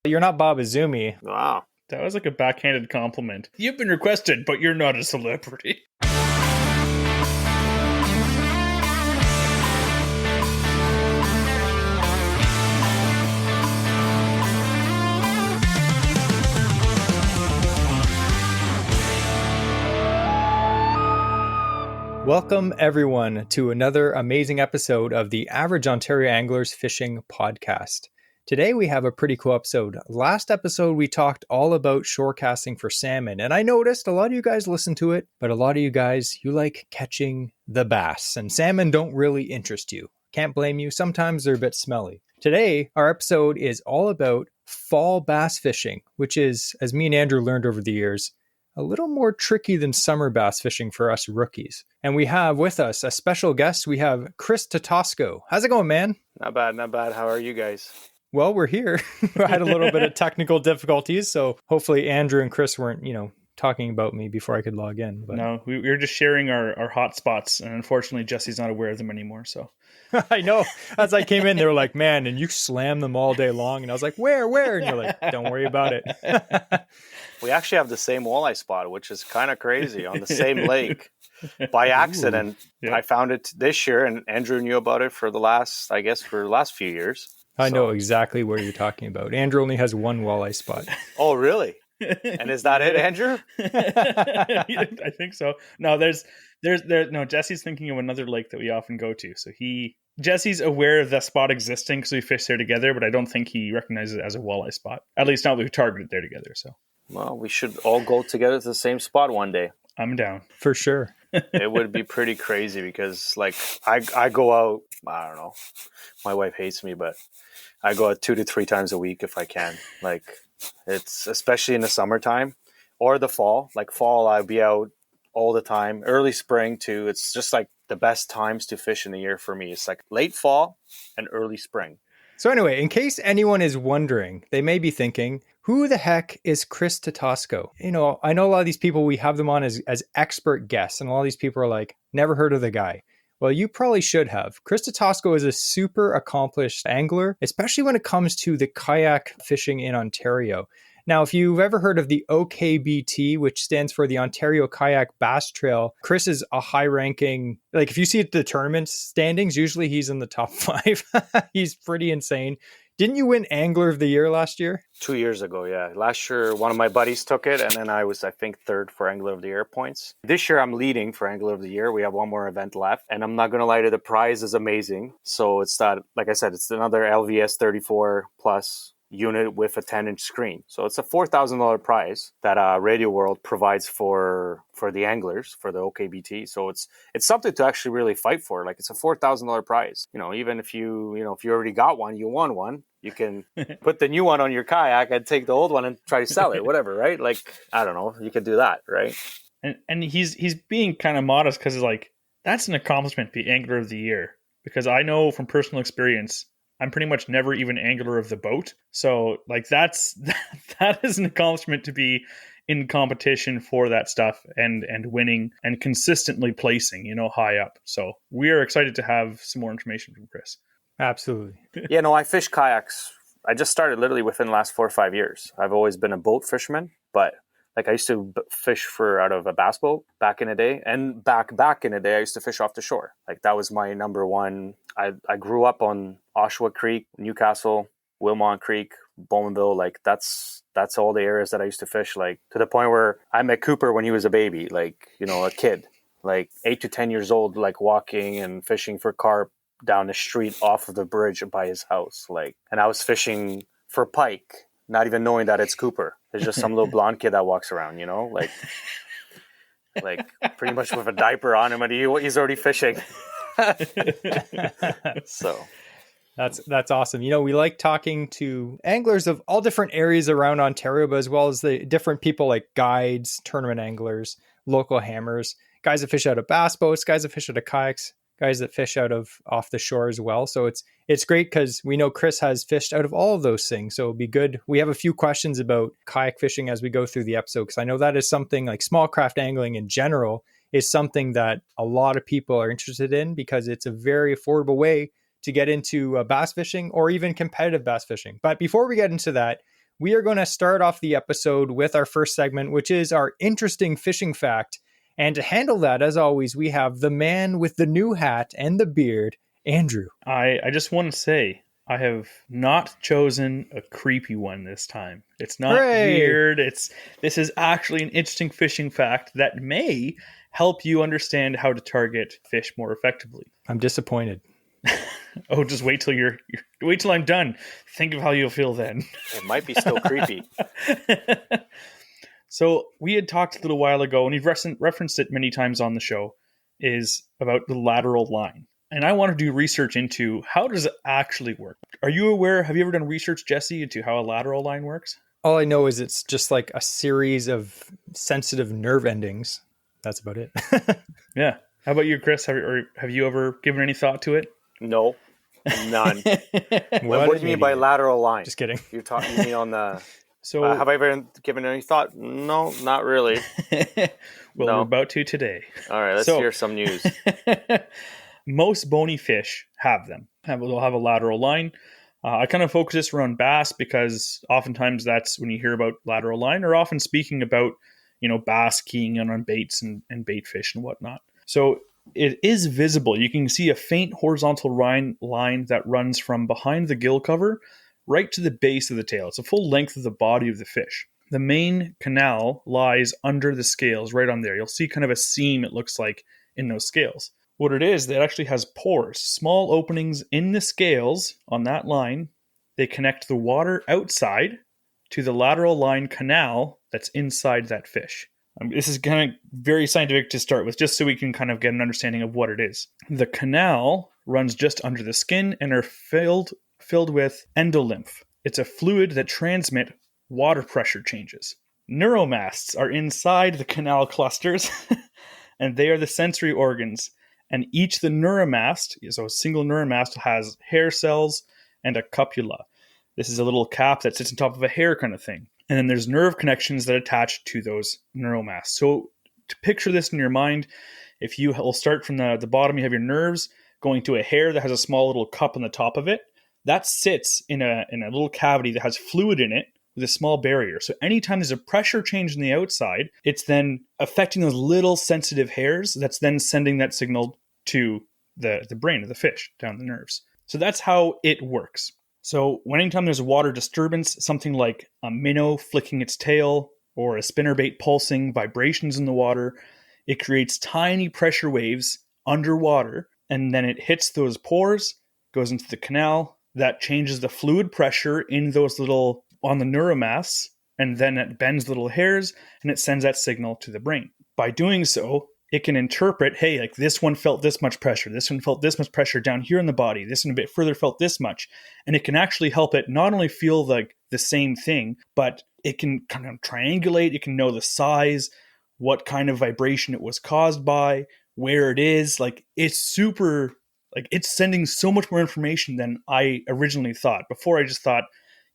You're not Bob Izumi. Wow. That was like a backhanded compliment. You've been requested, but you're not a celebrity. Welcome, everyone, to another amazing episode of the Average Ontario Anglers Fishing Podcast. Today, we have a pretty cool episode. Last episode, we talked all about shore casting for salmon, and I noticed a lot of you guys listen to it, but a lot of you guys, you like catching the bass, and salmon don't really interest you. Can't blame you. Sometimes they're a bit smelly. Today, our episode is all about fall bass fishing, which is, as me and Andrew learned over the years, a little more tricky than summer bass fishing for us rookies. And we have with us a special guest. We have Kris Totosko. How's it going, man? Not bad, not bad. How are you guys? Well, we're here. I had a little bit of technical difficulties, so hopefully Andrew and Kris weren't, talking about me before I could log in. But no, we were just sharing our hot spots, and unfortunately Jesse's not aware of them anymore, so. I know. As I came in, they were like, man, and you slam them all day long. And I was like, where? And you're like, don't worry about it. We actually have the same walleye spot, which is kind of crazy, on the same lake. By accident, I found it this year, and Andrew knew about it for the last few years. I know exactly where you're talking about. Andrew only has one walleye spot. Oh, really? And is that it, Andrew? I think so. No, no, Jesse's thinking of another lake that we often go to. So Jesse's aware of that spot existing because we fish there together, but I don't think he recognizes it as a walleye spot. At least not we targeted there together. So, well, we should all go together to the same spot one day. I'm down for sure. It would be pretty crazy because, like, I go out. I don't know. My wife hates me, but I go out 2 to 3 times a week if I can. Like, it's especially in the summertime or the fall. Like fall, I'll be out all the time. Early spring too. It's just like the best times to fish in the year for me. It's like late fall and early spring. So anyway, in case anyone is wondering, they may be thinking, who the heck is Kris Totosko? I know a lot of these people, we have them on as expert guests, and a lot of these people are like, never heard of the guy. Well, you probably should have. Kris Totosko is a super accomplished angler, especially when it comes to the kayak fishing in Ontario. Now, if you've ever heard of the OKBT, which stands for the Ontario Kayak Bass Trail, Kris is a high-ranking, like if you see the tournament standings, usually he's in the top 5. He's pretty insane. Didn't you win Angler of the Year last year? 2 years ago, yeah. Last year, one of my buddies took it, and then I was, I think, 3rd for Angler of the Year points. This year, I'm leading for Angler of the Year. We have one more event left, and I'm not going to lie to you, the prize is amazing. So it's that, like I said, it's another LVS 34 plus unit with a 10-inch screen. So it's a $4,000 prize that Radio World provides for the anglers, for the OKBT. So it's something to actually really fight for. Like, it's a $4,000 prize. Even if you already got one, you won one, you can put the new one on your kayak and take the old one and try to sell it, whatever, right? Like, I don't know, you can do that, right? And he's being kind of modest because it's like, that's an accomplishment, the Angler of the Year. Because I know from personal experience, I'm pretty much never even angler of the boat. So like that is an accomplishment to be in competition for that stuff and winning and consistently placing, high up. So we are excited to have some more information from Kris. Absolutely. Yeah, no, I fish kayaks. I just started literally within the last 4 or 5 years. I've always been a boat fisherman, but like I used to fish out of a bass boat back in the day. And back in the day, I used to fish off the shore. Like that was my number one. I grew up on Oshawa Creek, Newcastle, Wilmont Creek, Bowmanville. Like that's all the areas that I used to fish, like to the point where I met Cooper when he was a baby, like, a kid, like 8 to 10 years old, like walking and fishing for carp down the street off of the bridge by his house. Like, and I was fishing for pike, not even knowing that it's Cooper. It's just some little blonde kid that walks around, like pretty much with a diaper on him, and he's already fishing. So that's awesome. We like talking to anglers of all different areas around Ontario, but as well as the different people like guides, tournament anglers, local hammers, guys that fish out of bass boats, guys that fish out of kayaks, guys that fish out of off the shore as well. So it's great because we know Kris has fished out of all of those things. So it'll be good. We have a few questions about kayak fishing as we go through the episode, because I know that is something like small craft angling in general is something that a lot of people are interested in because it's a very affordable way to get into bass fishing or even competitive bass fishing. But before we get into that, we are going to start off the episode with our first segment, which is our interesting fishing fact. And to handle that, as always, we have the man with the new hat and the beard, Andrew. I just want to say, I have not chosen a creepy one this time. It's not weird. This is actually an interesting fishing fact that may help you understand how to target fish more effectively. I'm disappointed. Oh, just wait till I'm done. Think of how you'll feel then. It might be still creepy. So we had talked a little while ago, and we've referenced it many times on the show, is about the lateral line. And I want to do research into how does it actually work. Are you aware, have you ever done research, Jesse, into how a lateral line works? All I know is it's just like a series of sensitive nerve endings. That's about it. Yeah. How about you, Kris? Have you ever given any thought to it? No, none. What do you mean by lateral line? Just kidding. You're talking to me on the... So have I ever given any thought? No, not really. Well, we're about to today. All right, let's hear some news. Most bony fish have them. They'll have a lateral line. I kind of focus this around bass because oftentimes that's when you hear about lateral line, or often speaking about, bass keying in on baits and bait fish and whatnot. So it is visible. You can see a faint horizontal line that runs from behind the gill cover right to the base of the tail. It's a full length of the body of the fish. The main canal lies under the scales right on there. You'll see kind of a seam, it looks like, in those scales. What it is, it actually has pores, small openings in the scales on that line. They connect the water outside to the lateral line canal that's inside that fish. This is kind of very scientific to start with, just so we can kind of get an understanding of what it is. The canal runs just under the skin and are filled with endolymph. It's a fluid that transmits water pressure changes. Neuromasts are inside the canal clusters, and they are the sensory organs. And each the neuromast, so a single neuromast, has hair cells and a cupula. This is a little cap that sits on top of a hair kind of thing. And then there's nerve connections that attach to those neuromasts. So to picture this in your mind, if you will start from the bottom, you have your nerves going to a hair that has a small little cup on the top of it. That sits in a little cavity that has fluid in it with a small barrier. So anytime there's a pressure change on the outside, it's then affecting those little sensitive hairs that's then sending that signal to the brain of the fish down the nerves. So that's how it works. So anytime there's a water disturbance, something like a minnow flicking its tail or a spinnerbait pulsing, vibrations in the water, it creates tiny pressure waves underwater, and then it hits those pores, goes into the canal, that changes the fluid pressure in those little, on the neuromasts, and then it bends little hairs, and it sends that signal to the brain. By doing so, it can interpret, hey, like this one felt this much pressure, this one felt this much pressure down here in the body, this one a bit further felt this much. And it can actually help it not only feel like the same thing, but it can kind of triangulate, it can know the size, what kind of vibration it was caused by, where it is. Like it's super, like it's sending so much more information than I originally thought. Before I just thought,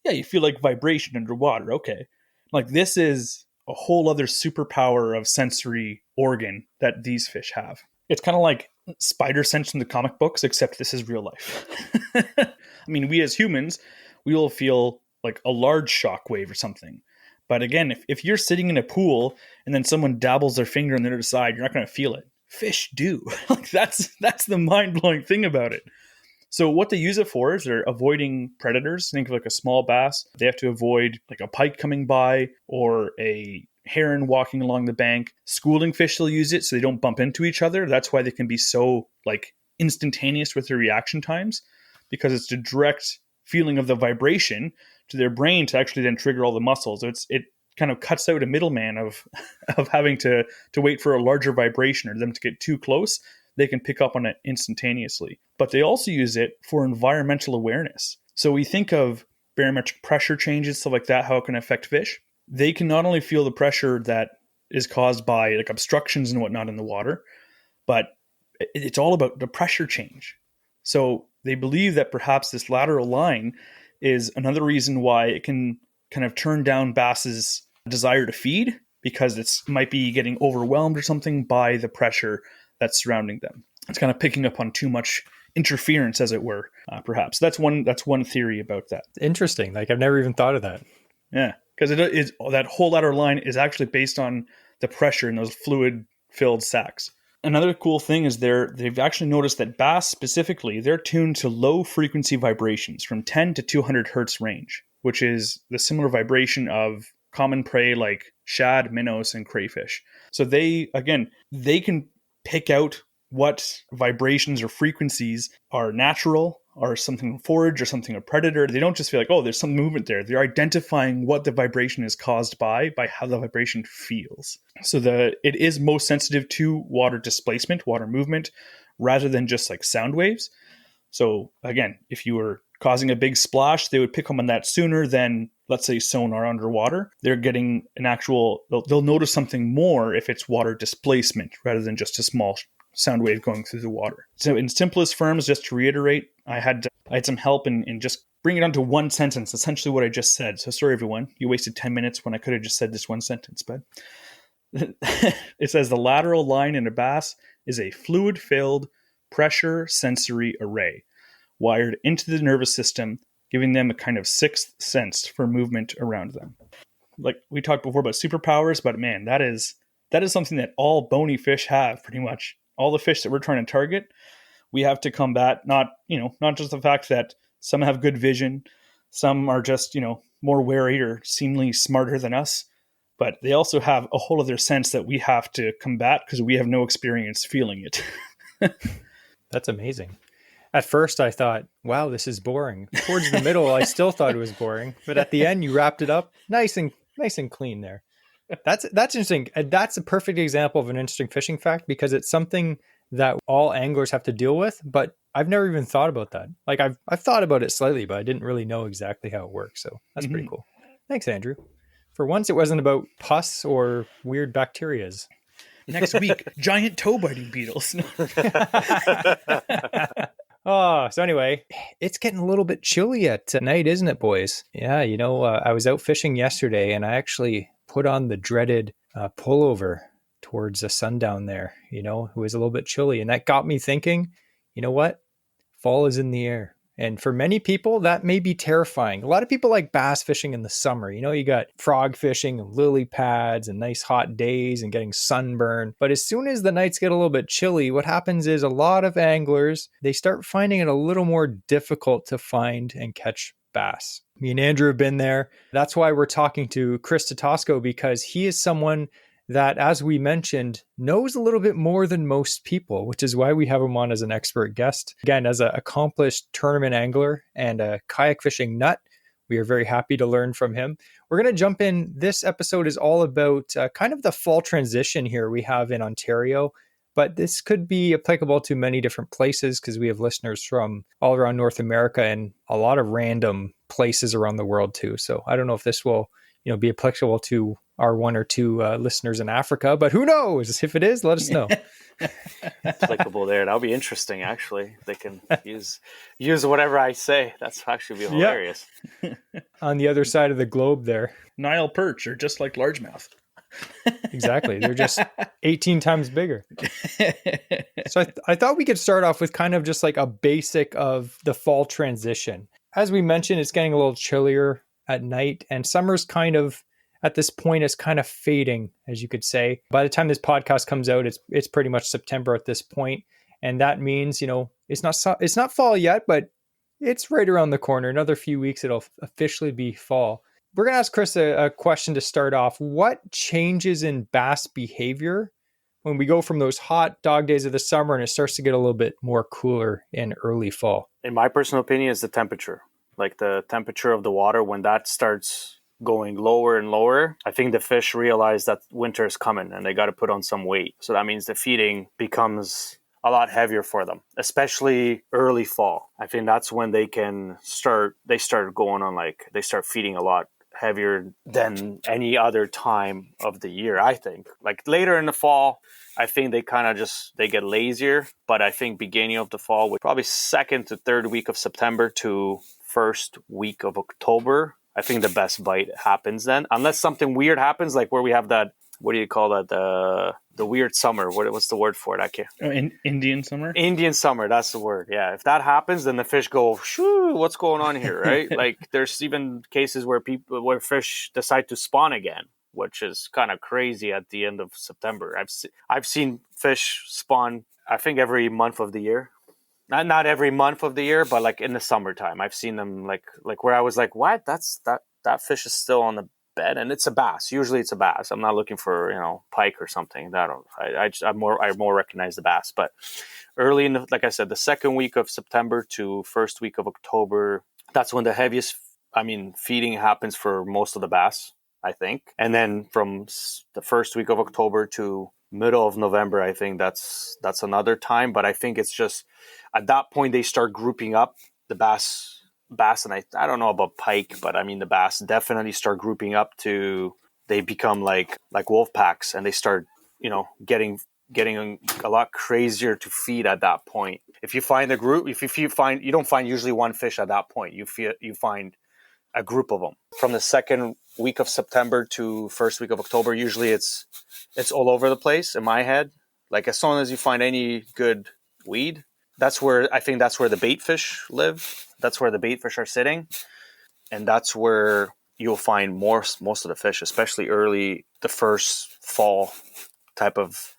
yeah, you feel like vibration underwater. Okay. Like this is a whole other superpower of sensory organ that these fish have. It's kind of like spider sense in the comic books, except this is real life. I mean, we as humans, we will feel like a large shock wave or something. But again, if you're sitting in a pool and then someone dabbles their finger on the other side, you're not going to feel it. Fish do. Like that's the mind-blowing thing about it. So what they use it for is they're avoiding predators. Think of like a small bass. They have to avoid like a pike coming by or a heron walking along the bank. Schooling fish will use it so they don't bump into each other. That's why they can be so like instantaneous with their reaction times, because it's the direct feeling of the vibration to their brain to actually then trigger all the muscles. So it kind of cuts out a middleman of having to wait for a larger vibration or them to get too close. They can pick up on it instantaneously. But they also use it for environmental awareness. So we think of barometric pressure changes, stuff like that, how it can affect fish. They can not only feel the pressure that is caused by like obstructions and whatnot in the water, but it's all about the pressure change. So they believe that perhaps this lateral line is another reason why it can kind of turn down bass's desire to feed, because it's might be getting overwhelmed or something by the pressure that's surrounding them. It's kind of picking up on too much interference, as it were, perhaps. That's one theory about that. Interesting. Like I've never even thought of that. Yeah, because it is, that whole outer line is actually based on the pressure in those fluid-filled sacs. Another cool thing is they've actually noticed that bass specifically, they're tuned to low frequency vibrations from 10 to 200 hertz range, which is the similar vibration of common prey like shad, minnows, and crayfish. So they can pick out what vibrations or frequencies are natural, or something forage, or something a predator. They don't just feel like, oh, there's some movement there. They're identifying what the vibration is caused by how the vibration feels. So it is most sensitive to water displacement, water movement, rather than just like sound waves. So again, if you were causing a big splash, they would pick up on that sooner than, let's say, sonar underwater. They're getting they'll notice something more if it's water displacement rather than just a small sound wave going through the water. So in simplest terms, just to reiterate, I had some help in just bringing it down to one sentence, essentially what I just said. So sorry, everyone. You wasted 10 minutes when I could have just said this one sentence, but it says the lateral line in a bass is a fluid-filled pressure sensory array wired into the nervous system, giving them a kind of sixth sense for movement around them. Like we talked before about superpowers, but man, that is something that all bony fish have pretty much. All the fish that we're trying to target, we have to combat not just the fact that some have good vision, some are just, more wary or seemingly smarter than us, but they also have a whole other sense that we have to combat because we have no experience feeling it. That's amazing. At first I thought, wow, this is boring. Towards the middle, I still thought it was boring, but at the end you wrapped it up nice and clean there. That's interesting. That's a perfect example of an interesting fishing fact because it's something that all anglers have to deal with, but I've never even thought about that. Like I've thought about it slightly, but I didn't really know exactly how it works. So that's pretty cool. Thanks, Andrew. For once, it wasn't about pus or weird bacterias. Next week, giant toe-biting beetles. So anyway, it's getting a little bit chilly at night, isn't it, boys? Yeah, I was out fishing yesterday and I actually put on the dreaded pullover towards the sundown there. It was a little bit chilly and that got me thinking, you know what? Fall is in the air. And for many people, that may be terrifying. A lot of people like bass fishing in the summer. You got frog fishing and lily pads and nice hot days and getting sunburn. But as soon as the nights get a little bit chilly, what happens is a lot of anglers, they start finding it a little more difficult to find and catch bass. Me and Andrew have been there. That's why we're talking to Kris Totosko, because he is someone that, as we mentioned, knows a little bit more than most people, which is why we have him on as an expert guest. Again, as an accomplished tournament angler and a kayak fishing nut, we are very happy to learn from him. We're going to jump in. This episode is all about kind of the fall transition here we have in Ontario, but this could be applicable to many different places because we have listeners from all around North America and a lot of random places around the world too. So I don't know if this will, be applicable to our one or two listeners in Africa, but who knows? If it is, let us know. Applicable there. That'll be interesting, actually. They can use whatever I say. That's actually be hilarious. Yeah. On the other side of the globe there. Nile perch are just like largemouth. Exactly. They're just 18 times bigger. So I thought we could start off with kind of just like a basic of the fall transition. As we mentioned, it's getting a little chillier at night, and summer's kind of, at this point, is kind of fading, as you could say. By the time this podcast comes out, it's pretty much September at this point, and that means it's not fall yet, but it's right around the corner. Another few weeks, it'll officially be fall. We're gonna ask Kris a question to start off. What changes in bass behavior when we go from those hot dog days of the summer and it starts to get a little bit more cooler in early fall? In my personal opinion, is the temperature. Like the temperature of the water, when that starts going lower and lower, I think the fish realize that winter is coming and they got to put on some weight. So that means the feeding becomes a lot heavier for them, especially early fall. I think that's when they start going on, like they start feeding a lot heavier than any other time of the year. I think like later in the fall, I think they kind of they get lazier, but I think beginning of the fall, probably second to third week of September to first week of October, I think the best bite happens then, unless something weird happens, like where we have that what do you call that? The weird summer. What's the word for it? I can't. Indian summer. Indian summer. That's the word. Yeah. If that happens, then the fish go, shoo, what's going on here, right? Like there's even cases where fish decide to spawn again, which is kind of crazy at the end of September. I've seen fish spawn, I think, every month of the year. Not every month of the year, but like in the summertime, I've seen them like where I was like, what? That fish is still on the bed, and it's a bass. Usually it's a bass. I'm not looking for pike or something. I more recognize the bass. But early in like I said, the second week of September to first week of October, that's when the heaviest feeding happens for most of the bass, I think. And then from the first week of October to middle of November, I think that's another time. But I think it's just at that point they start grouping up the bass, and I don't know about pike, but the bass definitely start grouping up they become like wolf packs, and they start getting a lot crazier to feed at that point. If you find a group, you don't find usually one fish at that point. You find a group of them. From the second week of September to first week of October, usually it's all over the place in my head. Like as soon as you find any good weed, that's where the bait fish live. That's where the bait fish are sitting. And that's where you'll find most of the fish, especially early, the first fall type of,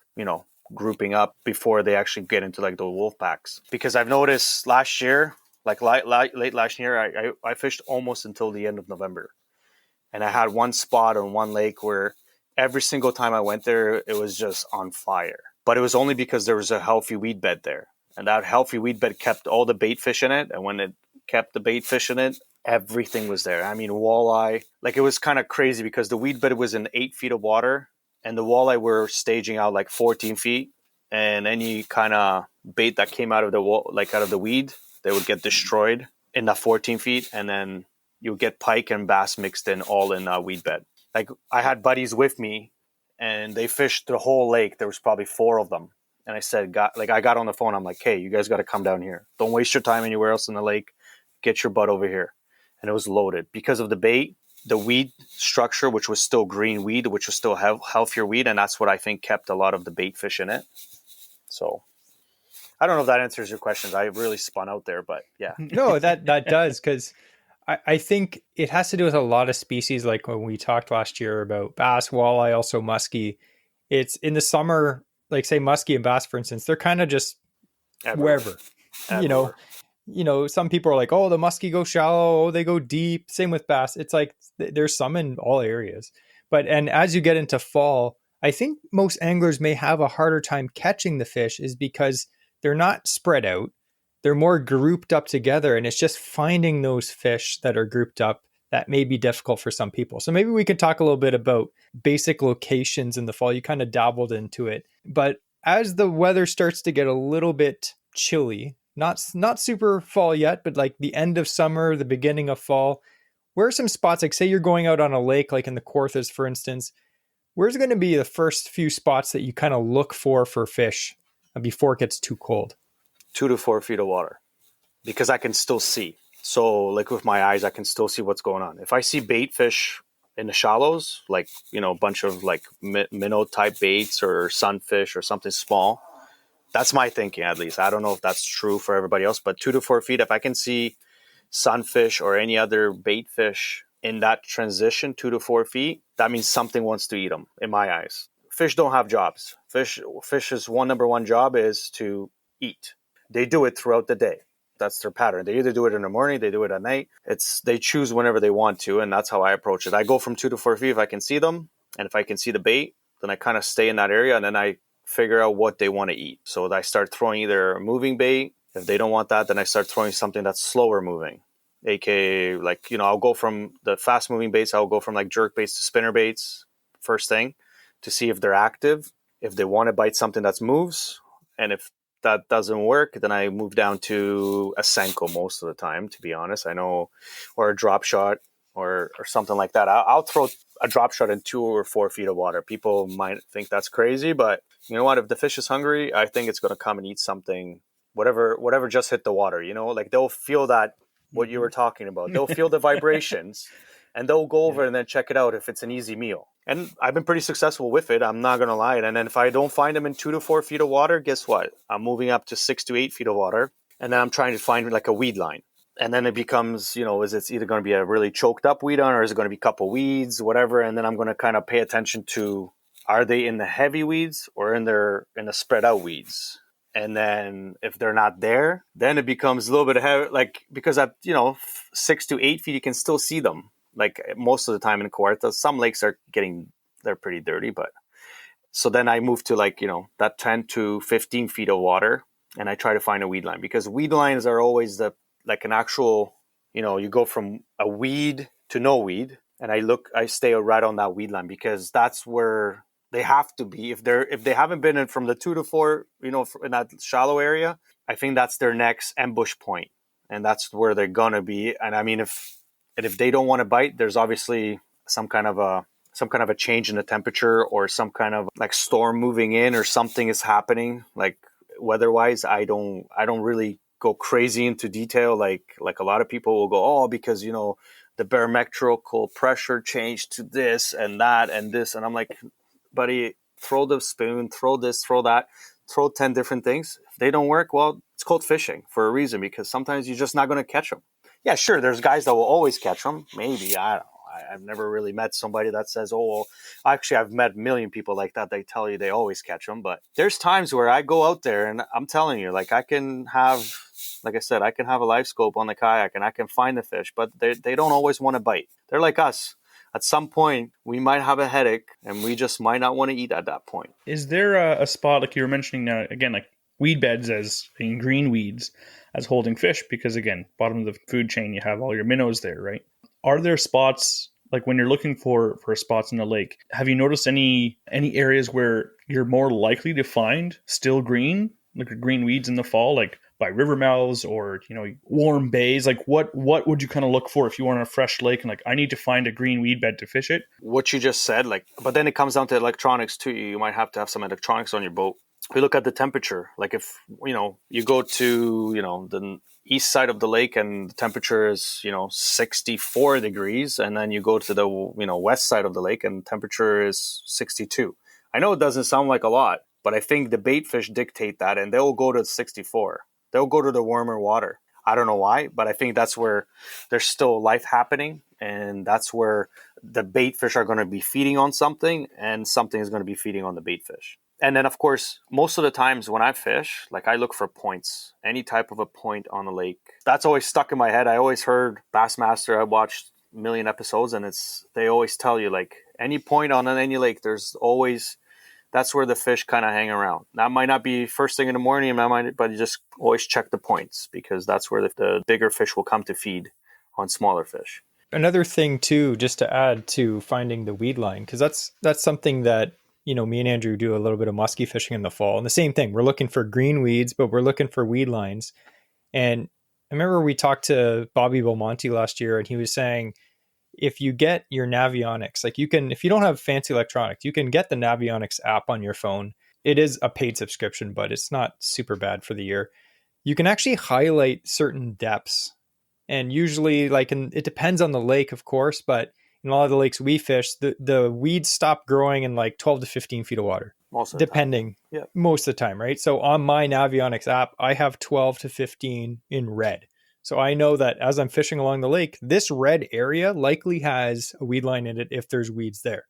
grouping up before they actually get into like the wolf packs. Because I've noticed last year, like late last year, I fished almost until the end of November. And I had one spot on one lake where every single time I went there, it was just on fire. But it was only because there was a healthy weed bed there. And that healthy weed bed kept all the bait fish in it. And when it kept the bait fish in it, everything was there. Walleye. Like it was kind of crazy because the weed bed was in 8 feet of water. And the walleye were staging out like 14 feet. And any kind of bait that came out of the weed, they would get destroyed in that 14 feet. And then you'll get pike and bass mixed in all in a weed bed. Like I had buddies with me and they fished the whole lake. There was probably 4 of them. And I said, I got on the phone. I'm like, hey, you guys got to come down here. Don't waste your time anywhere else in the lake. Get your butt over here. And it was loaded because of the bait, the weed structure, which was still green weed, which was still healthier weed. And that's what I think kept a lot of the bait fish in it. So I don't know if that answers your questions. I really spun out there, but yeah. No, that does, because I think it has to do with a lot of species. Like when we talked last year about bass, walleye, also muskie. It's in the summer, like say muskie and bass, for instance, they're kind of just wherever. Some people are like, oh, the muskie go shallow, oh, they go deep. Same with bass. It's like there's some in all areas. And as you get into fall, I think most anglers may have a harder time catching the fish is because they're not spread out. They're more grouped up together. And it's just finding those fish that are grouped up that may be difficult for some people. So maybe we could talk a little bit about basic locations in the fall. You kind of dabbled into it. But as the weather starts to get a little bit chilly, not super fall yet, but like the end of summer, the beginning of fall, where are some spots, like say you're going out on a lake, like in the Kawarthas, for instance, where's going to be the first few spots that you kind of look for fish before it gets too cold? 2 to 4 feet of water, because I can still see. So like with my eyes, I can still see what's going on. If I see bait fish in the shallows, like, a bunch of like minnow type baits or sunfish or something small, that's my thinking, at least. I don't know if that's true for everybody else, but 2 to 4 feet, if I can see sunfish or any other bait fish in that transition, 2 to 4 feet, that means something wants to eat them, in my eyes. Fish don't have jobs. Fish's number one job is to eat. They do it throughout the day. That's their pattern. They either do it in the morning, they do it at night. They choose whenever they want to, and that's how I approach it. I go from 2 to 4 feet if I can see them, and if I can see the bait, then I kind of stay in that area, and then I figure out what they want to eat. So I start throwing either a moving bait. If they don't want that, then I start throwing something that's slower moving. AKA, I'll go from the fast moving baits, I'll go from like jerk baits to spinner baits first thing to see if they're active, if they want to bite something that moves. And if that doesn't work, then I move down to a Senko most of the time, to be honest. I know, or a drop shot or something like that. I'll throw a drop shot in 2 or 4 feet of water. People might think that's crazy, but you know what? If the fish is hungry, I think it's going to come and eat something, whatever just hit the water, like they'll feel that, what you were talking about. They'll feel the vibrations and they'll go over and then check it out if it's an easy meal. And I've been pretty successful with it. I'm not going to lie. And then if I don't find them in 2 to 4 feet of water, guess what? I'm moving up to 6 to 8 feet of water. And then I'm trying to find like a weed line. And then it becomes, is it's either going to be a really choked up weed line or is it going to be a couple weeds, whatever. And then I'm going to kind of pay attention to, are they in the heavy weeds or in the spread out weeds? And then if they're not there, then it becomes a little bit heavy, like, because at, 6 to 8 feet, you can still see them. Like most of the time in Kawartha, some lakes they're pretty dirty, but so then I move to like, that 10 to 15 feet of water and I try to find a weed line, because weed lines are always like an actual, you go from a weed to no weed. And I stay right on that weed line because that's where they have to be. If they haven't been in from the 2 to 4, in that shallow area, I think that's their next ambush point. And that's where they're going to be. And I mean, if they don't want to bite, there's obviously some kind of a change in the temperature or some kind of like storm moving in or something is happening. Like weather-wise, I don't really go crazy into detail. Like a lot of people will go, oh, because the barometrical pressure changed to this and that and this, and I'm like, buddy, throw the spoon, throw this, throw that, throw 10 different things. If they don't work, well, it's called fishing for a reason, because sometimes you're just not going to catch them. Yeah, sure, there's guys that will always catch them. Maybe, I don't know. I've never really met somebody that says, oh, well, actually, I've met a million people like that. They tell you they always catch them. But there's times where I go out there and I'm telling you, like I can have a live scope on the kayak and I can find the fish, but they don't always want to bite. They're like us. At some point, we might have a headache and we just might not want to eat at that point. Is there a spot, like you were mentioning, again, like weed beds as in green weeds as holding fish? Because again, bottom of the food chain, you have all your minnows there, right? Are there spots, like when you're looking for spots in the lake, have you noticed any areas where you're more likely to find still green, like green weeds in the fall, like by river mouths or, warm bays? Like what would you kind of look for if you were on a fresh lake and like, I need to find a green weed bed to fish it? What you just said, but then it comes down to electronics too. You might have to have some electronics on your boat. We look at the temperature. Like if, you go to, the east side of the lake and the temperature is, 64 degrees. And then you go to the, west side of the lake and the temperature is 62. I know it doesn't sound like a lot, but I think the bait fish dictate that and they'll go to 64. They'll go to the warmer water. I don't know why, but I think that's where there's still life happening. And that's where the bait fish are going to be feeding on something and something is going to be feeding on the bait fish. And then, of course, most of the times when I fish, like I look for points, any type of a point on the lake. That's always stuck in my head. I always heard Bassmaster. I watched a million episodes and they always tell you like any point on any lake, that's where the fish kind of hang around. That might not be first thing in the morning, but you just always check the points because that's where the bigger fish will come to feed on smaller fish. Another thing too, just to add to finding the weed line, because that's something that, me and Andrew do a little bit of muskie fishing in the fall. And the same thing, we're looking for green weeds, but we're looking for weed lines. And I remember we talked to Bobby Belmonte last year and he was saying, if you get your Navionics, like if you don't have fancy electronics, you can get the Navionics app on your phone. It is a paid subscription, but it's not super bad for the year. You can actually highlight certain depths. And usually it depends on the lake, of course, but in a lot of the lakes we fish, the weeds stop growing in like 12 to 15 feet of water. Most of the depending. Time. Yeah. Most of the time, right? So on my Navionics app, I have 12 to 15 in red. So I know that as I'm fishing along the lake, this red area likely has a weed line in it if there's weeds there.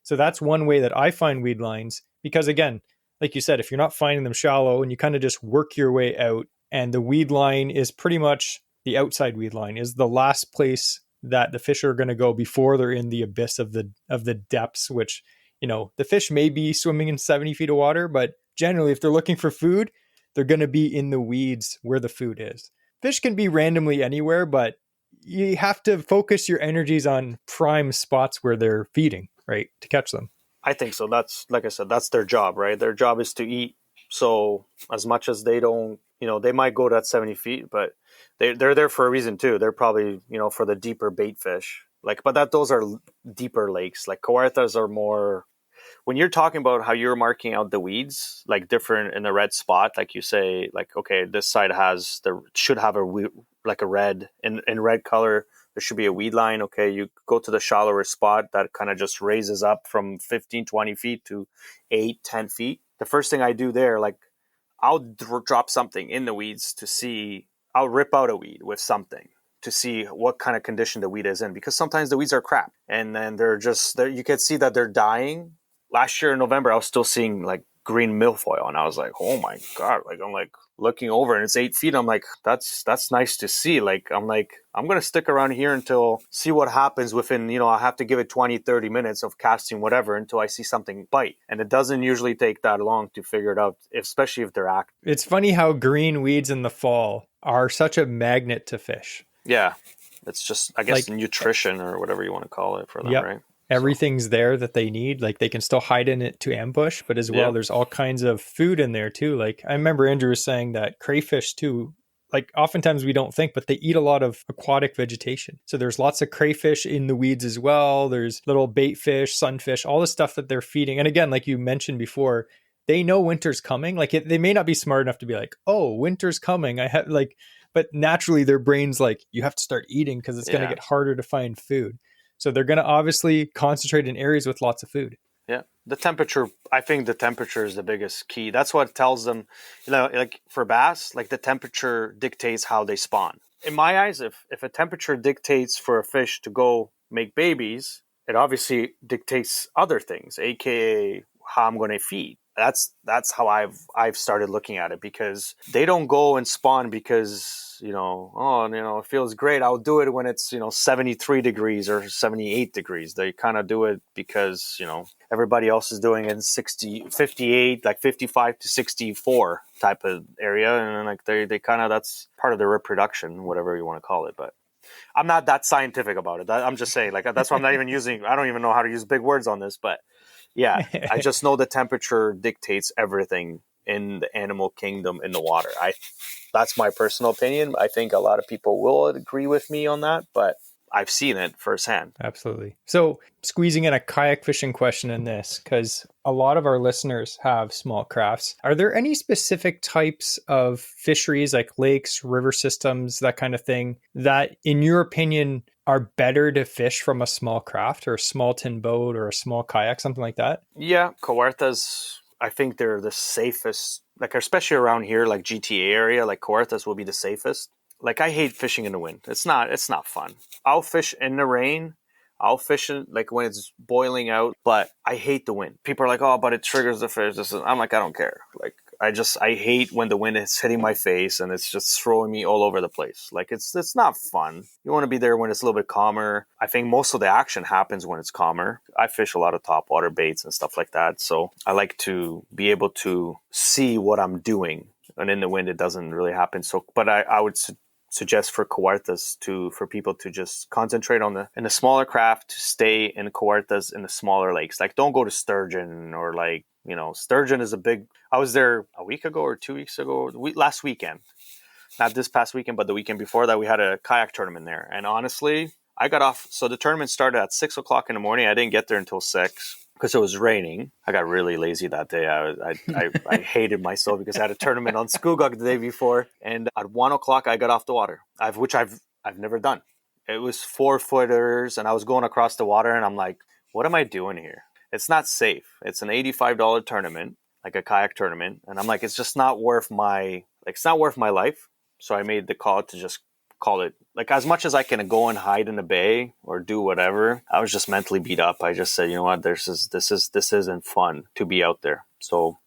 So that's one way that I find weed lines, because again, like you said, if you're not finding them shallow and you kind of just work your way out, and the weed line is pretty much the outside weed line is the last place that the fish are going to go before they're in the abyss of the depths, which, the fish may be swimming in 70 feet of water, but generally if they're looking for food, they're going to be in the weeds where the food is. Fish can be randomly anywhere, but you have to focus your energies on prime spots where they're feeding, right, to catch them. I think so. That's, like I said, that's their job, right? Their job is to eat. So as much as they don't, they might go to that 70 feet, but they're there for a reason too. They're probably, for the deeper bait fish. Those are deeper lakes. Like Kawarthas are more, when you're talking about how you're marking out the weeds, like different in the red spot, like you say, like, okay, this side should have a red in red color. there should be a weed line. Okay, you go to the shallower spot that kind of just raises up from 15, 20 feet to 8, 10 feet. The first thing I do there, like I'll drop something in the weeds to see, I'll rip out a weed with something to see what kind of condition the weed is in, because sometimes the weeds are crap and then you can see that they're dying. Last year in November, I was still seeing like green milfoil and I was like, oh my God, like I'm like looking over and it's 8 feet. I'm like, that's nice to see. Like, I'm going to stick around here until see what happens within, I have to give it 20, 30 minutes of casting whatever until I see something bite. And it doesn't usually take that long to figure it out, especially if they're active. It's funny how green weeds in the fall are such a magnet to fish. Yeah. It's just, I guess, like, nutrition or whatever you want to call it for them, right? Everything's there that they need. Like they can still hide in it to ambush, but as well, there's all kinds of food in there too. Like I remember Andrew was saying that crayfish too, like oftentimes we don't think, but they eat a lot of aquatic vegetation. So there's lots of crayfish in the weeds as well. There's little baitfish, sunfish, all the stuff that they're feeding. And again, like you mentioned before, they know winter's coming. Like they may not be smart enough to be like, oh, winter's coming. But naturally their brain's like, you have to start eating because it's going to get harder to find food. So they're going to obviously concentrate in areas with lots of food. Yeah. The temperature, I think the temperature is the biggest key. That's what tells them, like for bass, like the temperature dictates how they spawn. In my eyes, if a temperature dictates for a fish to go make babies, it obviously dictates other things, aka how I'm going to feed. That's how I've started looking at it, because they don't go and spawn because it feels great. I'll do it when it's 73 degrees or 78 degrees. They kind of do it because everybody else is doing it in 58, like 55 to 64 type of area, and like they kind of, that's part of their reproduction, whatever you want to call it. But I'm not that scientific about it. I'm just saying, like, that's why I'm not even using. I don't even know how to use big words on this, but. Yeah, I just know the temperature dictates everything in the animal kingdom in the water. That's my personal opinion. I think a lot of people will agree with me on that, but I've seen it firsthand. Absolutely. So squeezing in a kayak fishing question in this, because a lot of our listeners have small crafts. Are there any specific types of fisheries like lakes, river systems, that kind of thing, that in your opinion are better to fish from a small craft or a small tin boat or a small kayak, something like that? Yeah, Coartas, I think they're the safest, like especially around here, like GTA area, like Coartas will be the safest. Like I hate fishing in the wind. It's not fun. I'll fish in the rain. I'll fish it like when it's boiling out, but I hate the wind. People are like, oh, but it triggers the fish. I'm like, I don't care. Like I hate when the wind is hitting my face and it's just throwing me all over the place. Like it's not fun. You want to be there when it's a little bit calmer. I think most of the action happens when it's calmer. I fish a lot of topwater baits and stuff like that. So I like to be able to see what I'm doing. And in the wind, it doesn't really happen. So, but I would suggest for Coartas for people to just concentrate in the smaller craft, to stay in Coartas in the smaller lakes. Like don't go to sturgeon or like, sturgeon is I was there a week ago or 2 weeks ago, last weekend, not this past weekend, but the weekend before that, we had a kayak tournament there. And honestly, I got off. So the tournament started at 6:00 in the morning. I didn't get there until 6 because it was raining. I got really lazy that day. I hated myself because I had a tournament on Skugog the day before. And at 1:00, I got off the water, which I've never done. It was 4-footers and I was going across the water and I'm like, what am I doing here? It's not safe. It's an $85 tournament, like a kayak tournament. And I'm like, it's just not worth it's not worth my life. So I made the call to just call it, like, as much as I can go and hide in the bay or do whatever. I was just mentally beat up. I just said, you know what, this isn't fun to be out there. So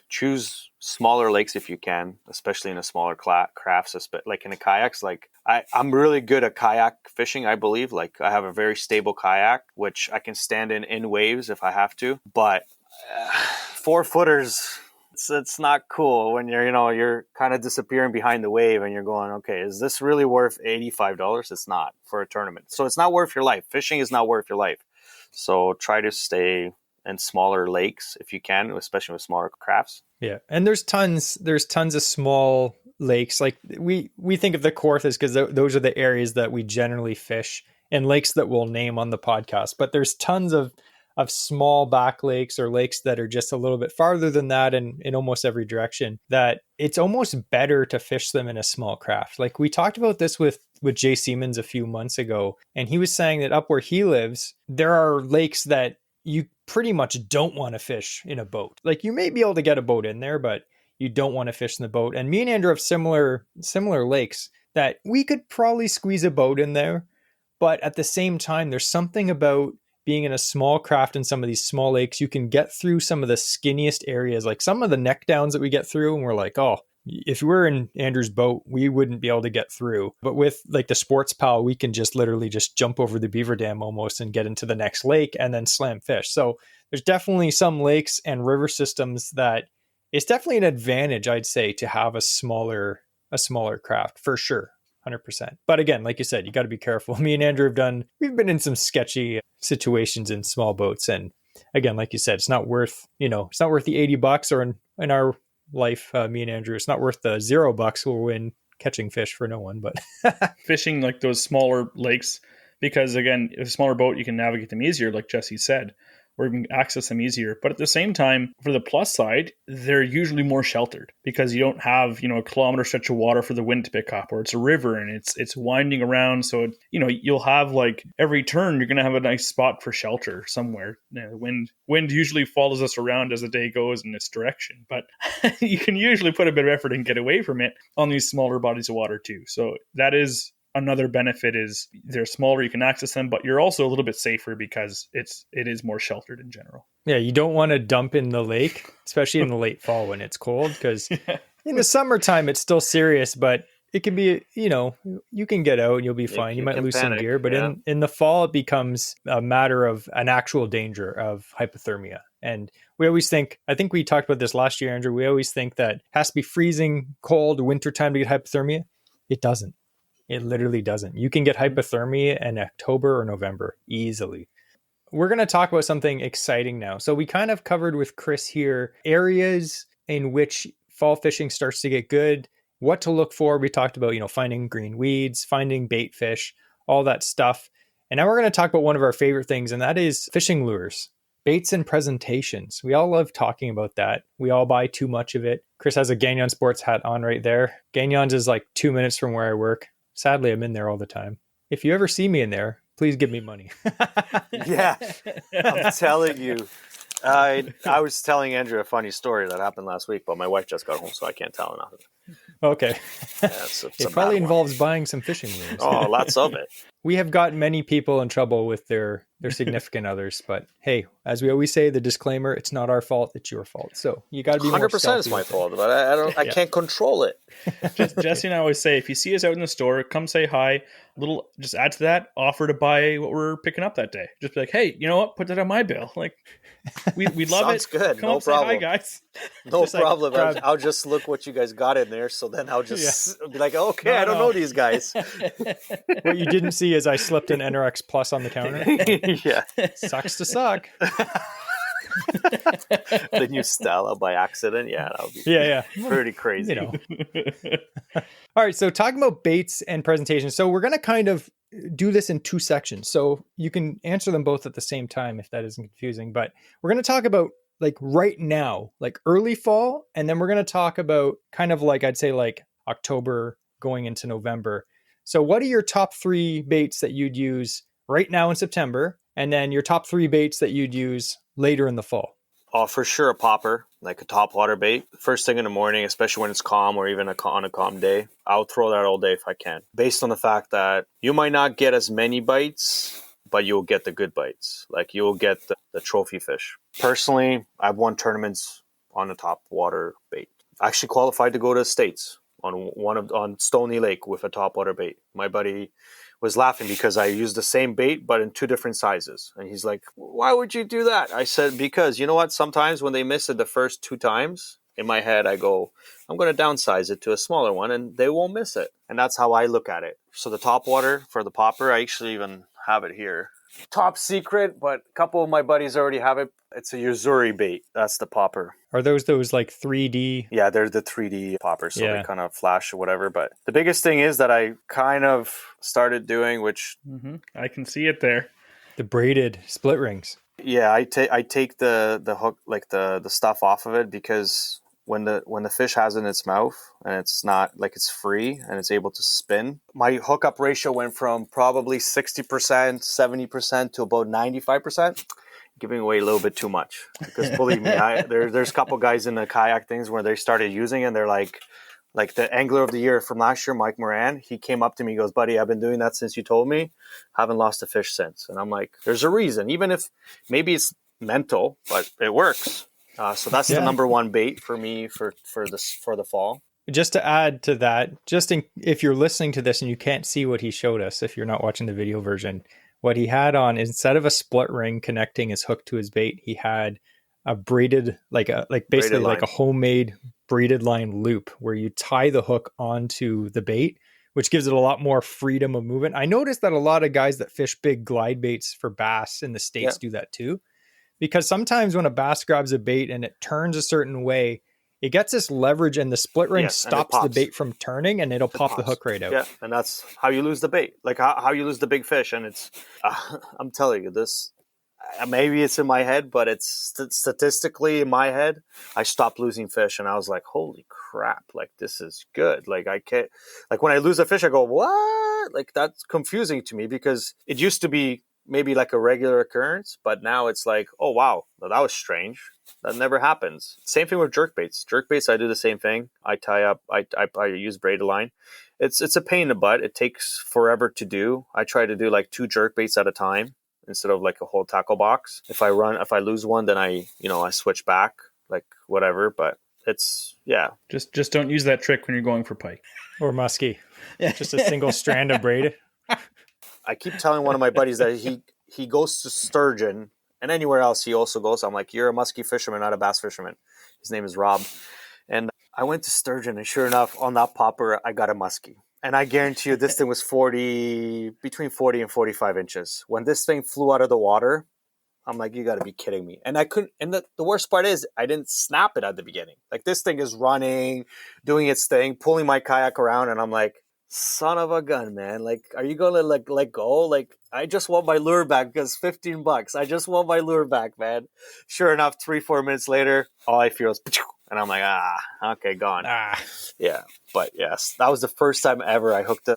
choose smaller lakes if you can, especially in a smaller crafts, like in the kayaks. Like I'm really good at kayak fishing, I believe. Like I have a very stable kayak, which I can stand in waves if I have to. But 4-footers, it's not cool when you're kind of disappearing behind the wave and you're going, okay, is this really worth $85? It's not for a tournament. So it's not worth your life. Fishing is not worth your life. So try to stay in smaller lakes if you can, especially with smaller crafts. Yeah. And there's tons of small lakes. Like we think of the Kawarthas because those are the areas that we generally fish, and lakes that we'll name on the podcast. But there's tons of small back lakes or lakes that are just a little bit farther than that and in almost every direction, that it's almost better to fish them in a small craft. Like we talked about this with with Jay Siemens a few months ago, and he was saying that up where he lives, there are lakes that you pretty much don't want to fish in a boat. Like, you may be able to get a boat in there, but you don't want to fish in the boat. And me and Andrew have similar lakes that we could probably squeeze a boat in there. But at the same time, there's something about being in a small craft in some of these small lakes. You can get through some of the skinniest areas, like some of the neck downs that we get through. And we're like, oh, if we're in Andrew's boat, we wouldn't be able to get through. But with like the Sports Pal, we can just literally just jump over the beaver dam almost and get into the next lake and then slam fish. So there's definitely some lakes and river systems that it's definitely an advantage, I'd say, to have a smaller craft for sure. 100%. But again, like you said, you got to be careful. Me and Andrew we've been in some sketchy situations in small boats. And again, like you said, it's not worth the $80, or in our life, me and Andrew, it's not worth the $0 we'll win catching fish for no one. But fishing like those smaller lakes, because again, if a smaller boat, you can navigate them easier, like Jesse said, or you can access them easier. But at the same time, for the plus side, they're usually more sheltered because you don't have, a kilometer stretch of water for the wind to pick up, or it's a river and it's winding around. So, you'll have like every turn, you're going to have a nice spot for shelter somewhere. The wind usually follows us around as the day goes in its direction, but you can usually put a bit of effort and get away from it on these smaller bodies of water too. So that is another benefit, is they're smaller, you can access them, but you're also a little bit safer because it is more sheltered in general. Yeah, you don't want to dump in the lake, especially in the late fall when it's cold, because in the summertime it's still serious, but it can be, you can get out and you'll be fine. You might lose some gear, but in the fall it becomes a matter of an actual danger of hypothermia. And we always think, I think we talked about this last year, Andrew, we always think that it has to be freezing cold wintertime to get hypothermia. It doesn't. It literally doesn't. You can get hypothermia in October or November easily. We're going to talk about something exciting now. So we kind of covered with Kris here areas in which fall fishing starts to get good, what to look for. We talked about, finding green weeds, finding bait fish, all that stuff. And now we're going to talk about one of our favorite things, and that is fishing lures, baits and presentations. We all love talking about that. We all buy too much of it. Kris has a Gagnon Sports hat on right there. Gagnon's is like 2 minutes from where I work. Sadly, I'm in there all the time. If you ever see me in there, please give me money. Yeah, I'm telling you. I was telling Andrew a funny story that happened last week, but my wife just got home, so I can't tell her nothing. Okay. Yeah, it probably involves buying some fishing lures. Oh, lots of it. We have gotten many people in trouble with their significant others, but hey, as we always say, the disclaimer, it's not our fault, it's your fault. So you got to be 100% it's my fault, but I can't control it. Jesse and I always say, if you see us out in the store, come say hi. Just add to that, offer to buy what we're picking up that day. Just be like, hey, you know what? Put that on my bill. Like, we love Sounds it. Good. Come No up, problem. Say hi, guys. No problem. I'll just look what you guys got in there. So then I'll just be like, okay, I don't know these guys. What you didn't see is I slipped an NRX Plus on the counter. Yeah. Sucks to suck. The new Stella by accident. Yeah, that would be pretty crazy. All right, so talking about baits and presentations. So we're going to kind of do this in two sections. So you can answer them both at the same time if that isn't confusing. But we're going to talk about like right now, like early fall. And then we're going to talk about kind of like, I'd say like October going into November. So what are your top 3 baits that you'd use right now in September? And then your top 3 baits that you'd use later in the fall? Oh, for sure, a popper, like a topwater bait. First thing in the morning, especially when it's calm or even on a calm day, I'll throw that all day if I can. Based on the fact that you might not get as many bites, but you'll get the good bites. Like you'll get the trophy fish. Personally, I've won tournaments on a topwater bait. I actually qualified to go to the States on Stony Lake with a topwater bait. My buddy was laughing because I used the same bait, but in 2 different sizes. And he's like, why would you do that? I said, because you know what? Sometimes when they miss it the first 2 times, in my head, I go, I'm going to downsize it to a smaller one and they won't miss it. And that's how I look at it. So the topwater for the popper, I actually even have it here. Top secret, but a couple of my buddies already have it. It's a Uzuri bait. That's the popper. Are those like 3D? Yeah, they're the 3D poppers, so they kind of flash or whatever. But the biggest thing is that I kind of started doing, which... I can see it there. The braided split rings. Yeah, I take the hook, like the stuff off of it, because when the fish has it in its mouth and it's not like it's free and it's able to spin, my hookup ratio went from probably 60%, 70% to about 95%. Giving away a little bit too much, because believe me, there's a couple guys in the kayak things where they started using it and they're like the angler of the year from last year, Mike Moran, he came up to me, he goes, buddy, I've been doing that since you told me, haven't lost a fish since. And I'm like, there's a reason, even if maybe it's mental, but it works. So that's the number one bait for me for the fall. Just to add to that, if you're listening to this and you can't see what he showed us, if you're not watching the video version, what he had on, instead of a split ring connecting his hook to his bait, he had a braided, basically like a homemade braided line loop where you tie the hook onto the bait, which gives it a lot more freedom of movement. I noticed that a lot of guys that fish big glide baits for bass in the States do that too, because sometimes when a bass grabs a bait and it turns a certain way, it gets this leverage and the split ring stops the bait from turning and it'll pop the hook right out. Yeah, and that's how you lose the bait, like how you lose the big fish. And it's, I'm telling you this, maybe it's in my head, but it's statistically in my head, I stopped losing fish and I was like, holy crap, like this is good. Like I can't, like when I lose a fish, I go, what? Like that's confusing to me, because it used to be maybe like a regular occurrence, but now it's like, oh wow, well, that was strange. That never happens. Same thing with jerkbaits. Jerkbaits, I do the same thing. I tie up, I use braided line. It's a pain in the butt. It takes forever to do. I try to do like 2 jerkbaits at a time instead of like a whole tackle box. If I lose one, then I switch back, like whatever. But it's, Just don't use that trick when you're going for pike. Or muskie. Just a single strand of braid. I keep telling one of my buddies that he goes to sturgeon, and anywhere else he also goes. I'm like, you're a muskie fisherman, not a bass fisherman. His name is Rob. And I went to sturgeon, and sure enough, on that popper, I got a muskie. And I guarantee you this thing was between 40 and 45 inches. When this thing flew out of the water, I'm like, you got to be kidding me. And I couldn't, and the worst part is I didn't snap it at the beginning. Like this thing is running, doing its thing, pulling my kayak around, and I'm like, son of a gun, man. Like, are you going to let go? Like, I just want my lure back, because $15. I just want my lure back, man. Sure enough, 3-4 minutes later, all I feel is, and I'm like, okay, gone. Yeah. But yes, that was the first time ever I hooked a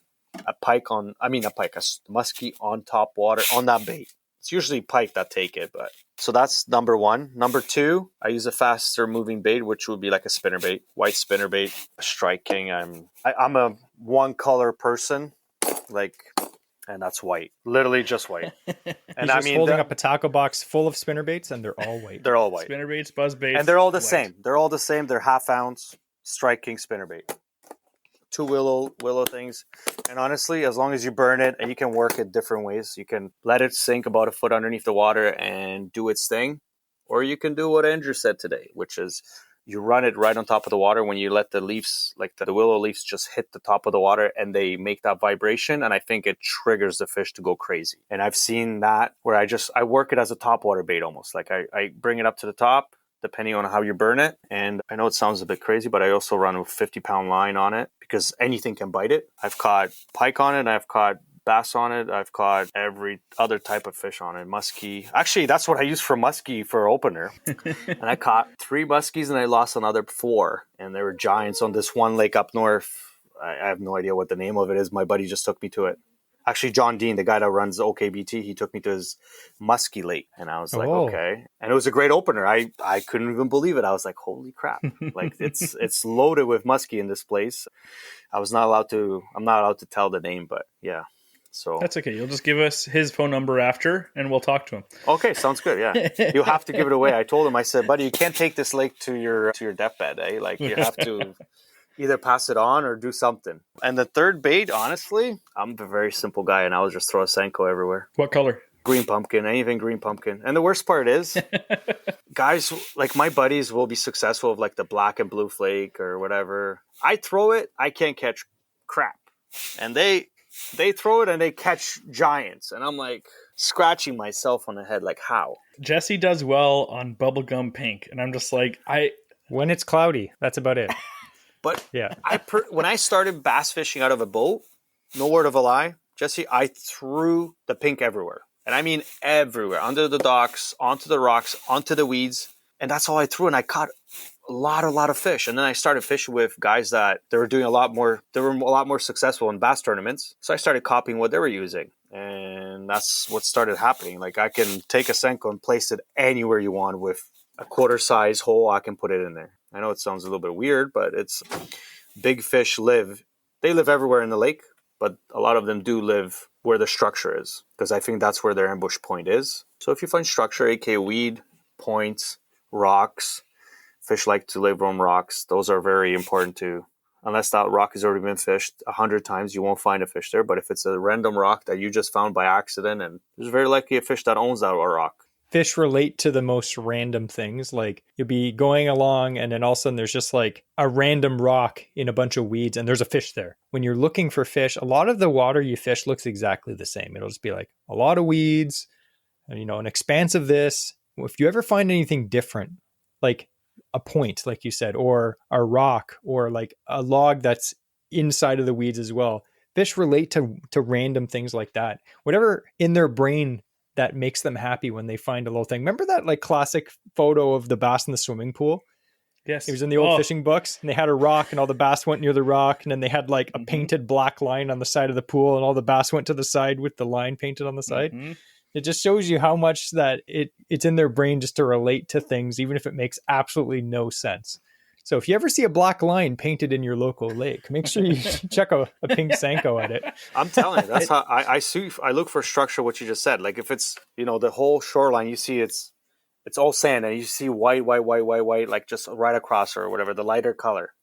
muskie on top water on that bait. It's usually pike that take it, but so that's number one. Number two, I use a faster moving bait, which would be like a spinnerbait, white spinnerbait, striking. I'm a one color person, and that's white, literally just white. And He's holding up a tackle box full of spinnerbaits, and they're all white. They're all white. Spinnerbaits, buzzbaits, and they're all the same. They're all the same. They're half-ounce striking spinnerbait. 2 willow things. And honestly, as long as you burn it, and you can work it different ways. You can let it sink about a foot underneath the water and do its thing. Or you can do what Andrew said today, which is you run it right on top of the water when you let the leaves, like the willow leaves, just hit the top of the water and they make that vibration. And I think it triggers the fish to go crazy. And I've seen that where I work it as a top water bait almost. Like I bring it up to the top, depending on how you burn it. And I know it sounds a bit crazy, but I also run a 50-pound line on it because anything can bite it. I've caught pike on it. I've caught bass on it. I've caught every other type of fish on it. Muskie. Actually, that's what I use for muskie for opener. And I caught 3 muskies and I lost another 4. And they were giants on this one lake up north. I have no idea what the name of it is. My buddy just took me to it. Actually, John Dean, the guy that runs OKBT, he took me to his muskie lake. And I was like, okay. And it was a great opener. I couldn't even believe it. I was like, holy crap. Like it's loaded with muskie in this place. I'm not allowed to tell the name, but yeah. So that's okay. You'll just give us his phone number after and we'll talk to him. Okay, sounds good. Yeah. You'll have to give it away. I told him, I said, buddy, you can't take this lake to your deathbed, eh? Like you have to either pass it on or do something. And the third bait, honestly, I'm a very simple guy and I would just throw a Senko everywhere. What color? Green pumpkin, anything green pumpkin. And the worst part is, guys, like my buddies will be successful with like the black and blue flake or whatever. I throw it, I can't catch crap. And they throw it and they catch giants. And I'm like scratching myself on the head, like how? Jesse does well on bubblegum pink. And I'm just like, when it's cloudy, that's about it. But yeah, when I started bass fishing out of a boat, no word of a lie, Jesse, I threw the pink everywhere. And I mean everywhere, under the docks, onto the rocks, onto the weeds. And that's all I threw. And I caught a lot of fish. And then I started fishing with guys that they were a lot more successful in bass tournaments. So I started copying what they were using. And that's what started happening. Like I can take a Senko and place it anywhere you want with a quarter size hole. I can put it in there. I know it sounds a little bit weird, but it's big fish they live everywhere in the lake, but a lot of them do live where the structure is, because I think that's where their ambush point is. So if you find structure, aka weed, points, rocks, fish like to live on rocks. Those are very important too. Unless that rock has already been fished 100 times, you won't find a fish there. But if it's a random rock that you just found by accident, and there's very likely a fish that owns that rock. Fish relate to the most random things. Like you'll be going along and then all of a sudden there's just like a random rock in a bunch of weeds and there's a fish there. When you're looking for fish, a lot of the water you fish looks exactly the same. It'll just be like a lot of weeds, an expanse of this. If you ever find anything different, like a point, like you said, or a rock, or like a log that's inside of the weeds as well. Fish relate to random things like that. Whatever in their brain that makes them happy when they find a little thing. Remember that like classic photo of the bass in the swimming pool? Yes. It was in the old fishing books, and they had a rock and all the bass went near the rock, and then they had like a painted black line on the side of the pool, and all the bass went to the side with the line painted on the side. It just shows you how much that it's in their brain just to relate to things, even if it makes absolutely no sense. So if you ever see a black line painted in your local lake, make sure you check a pink Senko at it. I'm telling you, that's how I look for structure, what you just said. Like if it's, the whole shoreline, you see it's all sand, and you see white, like just right across or whatever, the lighter color.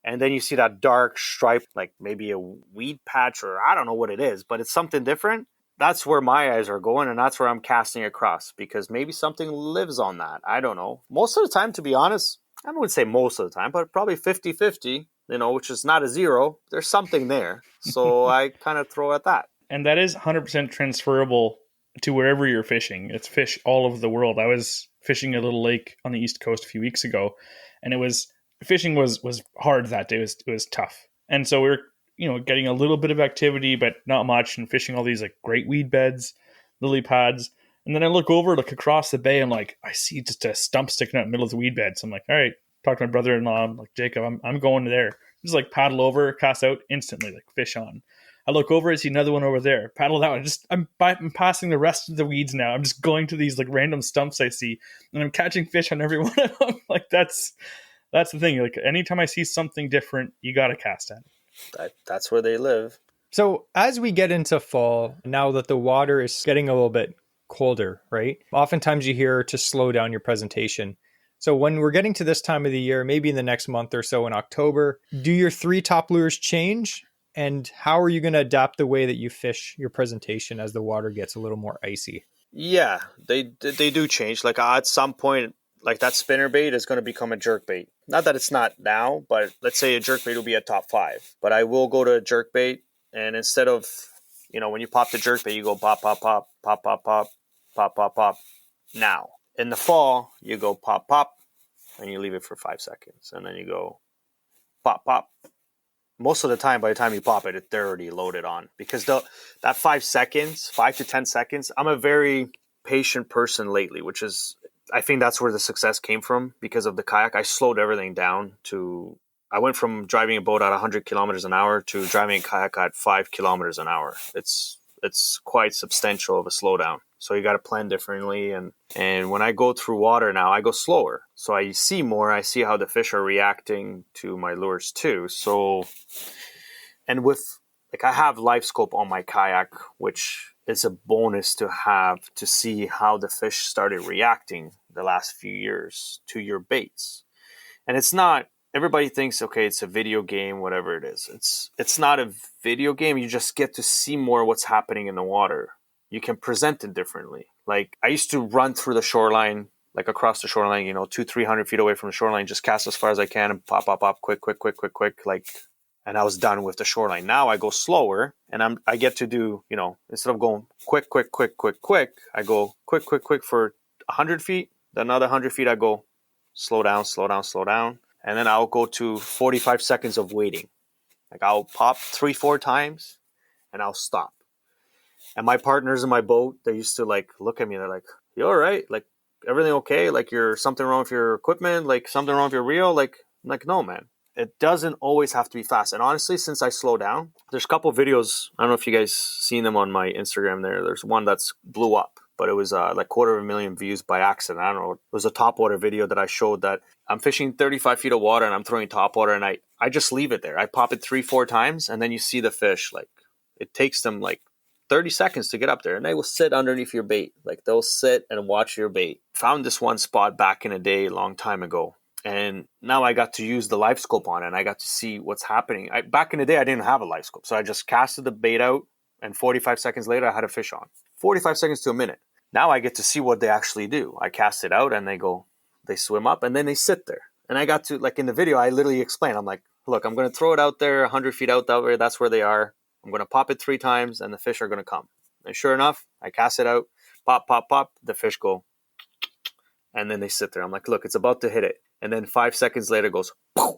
And then you see that dark stripe, like maybe a weed patch, or I don't know what it is, but it's something different. That's where my eyes are going, and that's where I'm casting across, because maybe something lives on that. I don't know. Most of the time, to be honest, I wouldn't say most of the time, but probably 50-50, which is not a zero. There's something there. So I kind of throw at that. And that is 100% transferable to wherever you're fishing. It's fish all over the world. I was fishing a little lake on the East Coast a few weeks ago, and fishing was hard that day. It was tough. And so we were getting a little bit of activity, but not much, and fishing all these like great weed beds, lily pads. And then I look across the bay, and like I see just a stump sticking out in the middle of the weed bed. So I'm like, all right, talk to my brother-in-law. I'm like, Jacob, I'm going there. Just like paddle over, cast out instantly, like fish on. I look over, I see another one over there. Paddle that one. I'm passing the rest of the weeds now. I'm just going to these like random stumps I see, and I'm catching fish on every one of them. Like that's the thing. Like anytime I see something different, you got to cast at it. That's where they live. So as we get into fall, now that the water is getting a little bit colder, right? Oftentimes you hear to slow down your presentation. So when we're getting to this time of the year, maybe in the next month or so in October, do your 3 top lures change? And how are you going to adapt the way that you fish your presentation as the water gets a little more icy? Yeah, they do change. Like at some point, like that spinner bait is going to become a jerk bait. Not that it's not now, but let's say a jerk bait will be a top 5. But I will go to a jerk bait, and instead of, when you pop the jerk bait, you go pop, pop, pop, pop, pop, pop, pop, pop, pop. Now, in the fall, you go pop, pop, and you leave it for 5 seconds. And then you go pop, pop. Most of the time, by the time you pop it, they're already loaded on. Because that 5 to 10 seconds, I'm a very patient person lately, which is, I think that's where the success came from because of the kayak. I slowed everything down I went from driving a boat at 100 kilometers an hour to driving a kayak at 5 kilometers an hour. It's quite substantial of a slowdown. So you got to plan differently. And when I go through water now, I go slower. So I see more. I see how the fish are reacting to my lures too. So, and I have live scope on my kayak, which is a bonus to have to see how the fish started reacting the last few years to your baits. And it's not, everybody thinks, okay, it's a video game, whatever it is. It's not a video game. You just get to see more what's happening in the water. You can present it differently. Like I used to run through the shoreline, like across the shoreline, 200-300 feet away from the shoreline, just cast as far as I can and pop, pop, pop, quick, and I was done with the shoreline. Now I go slower, and I get to do, instead of going quick, I go quick for 100 feet. Then another 100 feet, I go slow down. And then I'll go to 45 seconds of waiting. Like I'll pop 3-4 times and I'll stop. And my partners in my boat, they used to like look at me. They're like, "You all right?" Like everything okay? Like, you're something wrong with your equipment? Like, something wrong with your reel? Like, no, man. It doesn't always have to be fast. And honestly, since I slow down, there's a couple videos. I don't know if you guys seen them on my Instagram there. There's one that's blew up, but it was like 250,000 views by accident. I don't know. It was a topwater video that I showed that I'm fishing 35 feet of water and I'm throwing topwater, and I just leave it there. I pop it 3-4 times, and then you see the fish. Like, it takes them like 30 seconds to get up there, and they will sit underneath your bait. Like, they'll sit and watch your bait. Found this one spot back in the day, a long time ago. And now I got to use the live scope on it, and I got to see what's happening. Back in the day, I didn't have a live scope. So I just casted the bait out, and 45 seconds later, I had a fish on. 45 seconds to a minute. Now I get to see what they actually do. I cast it out, and they swim up, and then they sit there. And I got to, like in the video, I literally explain. I'm like, look, I'm going to throw it out there 100 feet out that way. That's where they are. I'm going to pop it 3 times, and the fish are going to come. And sure enough, I cast it out, pop, pop, pop. The fish go, and then they sit there. I'm like, look, it's about to hit it. And then 5 seconons later, it goes, poof,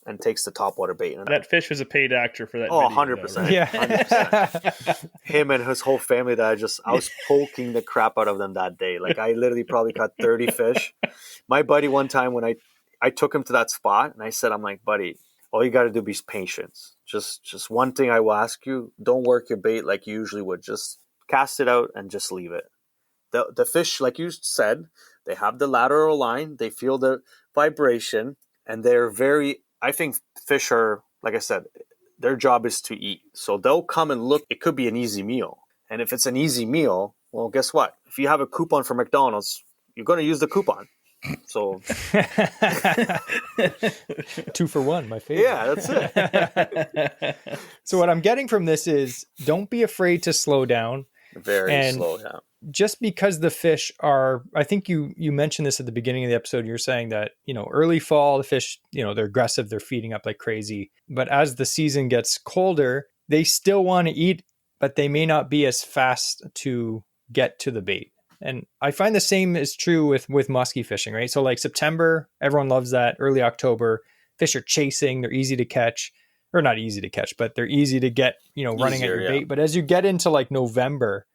and takes the topwater bait. And that fish was a paid actor for that. Oh, video, 100%. Though, right? Yeah. 100%. Him and his whole family that I was poking the crap out of them that day. Like, I literally probably caught 30 fish. My buddy, one time when I took him to that spot, and I said, I'm like, buddy, all you got to do is patience. Just one thing I will ask you, don't work your bait like you usually would. Just cast it out and just leave it. The fish, like you said, they have the lateral line. They feel the vibration, and I think fish are, like I said, their job is to eat. So they'll come and look. It could be an easy meal. And if it's an easy meal, well, guess what? If you have a coupon for McDonald's, you're going to use the coupon. So 2 for 1, my favorite. yeah, that's it. So what I'm getting from this is, don't be afraid to slow down. Very slow, yeah. Just because the fish are, I think you mentioned this at the beginning of the episode, you're saying that, early fall, the fish, they're aggressive, they're feeding up like crazy. But as the season gets colder, they still want to eat, but they may not be as fast to get to the bait. And I find the same is true with muskie fishing, right? So like September, everyone loves that. Early October, fish are chasing, they're easy to catch, or not easy to catch, but they're easy to get, running Easier, at your bait. But as you get into like November,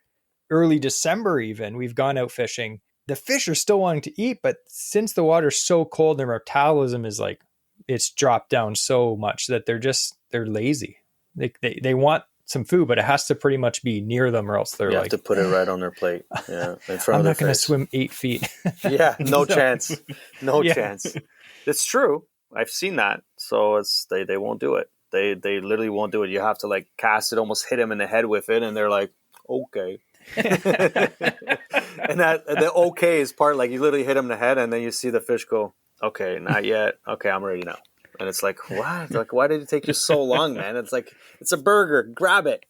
early December even, we've gone out fishing, the fish are still wanting to eat, but since the water's so cold, their metabolism is like, it's dropped down so much that they're lazy. They want some food, but it has to pretty much be near them, or else they're you like, have to put it right on their plate. Yeah, in front I'm of not their going to face. swim 8 feet. Yeah, no chance. No Yeah. chance. It's true. I've seen that. So they won't do it. They literally won't do it. You have to like cast it, almost hit them in the head with it, and they're like, okay. And that the okay is part, like you literally hit them in the head, and then you see the fish go, okay, not yet. Okay, I'm ready now. And it's like, what? Like, why did it take you so long, man? It's like, it's a burger. Grab it.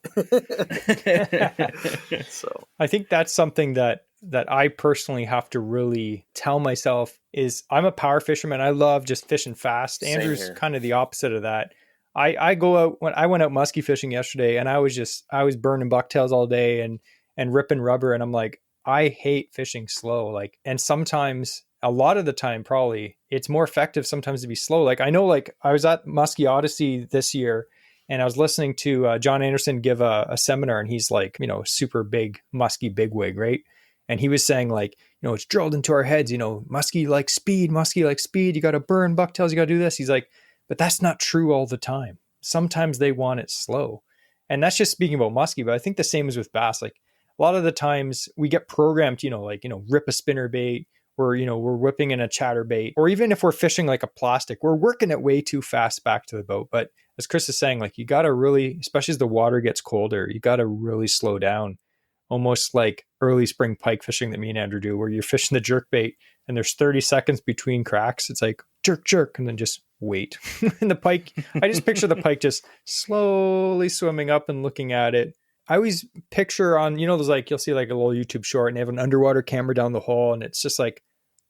So I think that's something that I personally have to really tell myself is, I'm a power fisherman. I love just fishing fast. Same Andrew's here. kind of the opposite of that. I go out, when I went out muskie fishing yesterday, and I was burning bucktails all day and ripping rubber. And I'm like, I hate fishing slow. Like, and sometimes, a lot of the time, probably it's more effective sometimes to be slow. Like, I know, like I was at Muskie Odyssey this year, and I was listening to John Anderson give a seminar, and he's like, super big muskie bigwig, right? And he was saying like, it's drilled into our heads, muskie like speed. You got to burn bucktails. You got to do this. He's like, but that's not true all the time. Sometimes they want it slow. And that's just speaking about muskie, but I think the same is with bass. Like, a lot of the times we get programmed, rip a spinner bait, or, we're whipping in a chatterbait, or even if we're fishing like a plastic, we're working it way too fast back to the boat. But as Kris is saying, like, you got to really, especially as the water gets colder, you got to really slow down, almost like early spring pike fishing that me and Andrew do, where you're fishing the jerk bait and there's 30 seconds between cracks. It's like jerk, jerk, and then just wait. And the pike, I just picture the pike just slowly swimming up and looking at it. I always picture on, there's like, you'll see like a little YouTube short and they have an underwater camera down the hole, and it's just like,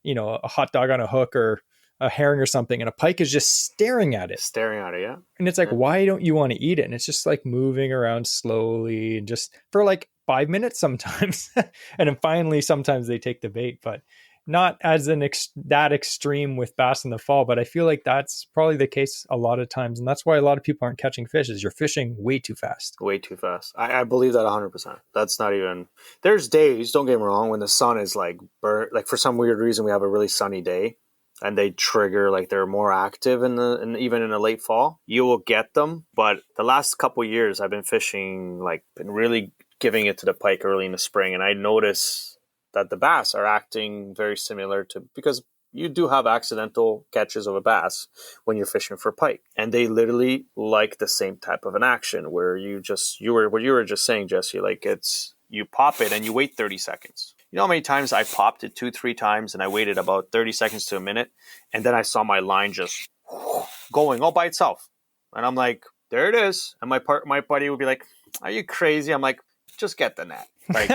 a hot dog on a hook or a herring or something, and a pike is just staring at it. Yeah. And it's like, why don't you want to eat it? And it's just like moving around slowly, and just for like 5 minutes sometimes. And then finally, sometimes they take the bait. But not as that extreme with bass in the fall, but I feel like that's probably the case a lot of times. And that's why a lot of people aren't catching fish is you're fishing way too fast. Way too fast. I believe that 100%. That's not even, there's days, don't get me wrong, when the sun is like burnt, like for some weird reason, we have a really sunny day and they trigger, like they're more active even in the late fall. You will get them. But the last couple of years I've been fishing, like been really giving it to the pike early in the spring. And I notice that the bass are acting very similar to, because you do have accidental catches of a bass when you're fishing for pike. And they literally like the same type of an action where what you were just saying, Jesse, like you pop it and you wait 30 seconds. You know how many times I popped it 2-3 times and I waited about 30 seconds to a minute. And then I saw my line just going all by itself. And I'm like, there it is. And my buddy would be like, are you crazy? I'm like, just get the net. Like,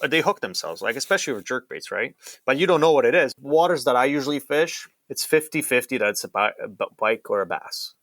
they hook themselves, like, especially with jerkbaits, right? But you don't know what it is. Waters that I usually fish, it's 50-50 that it's a pike or a bass,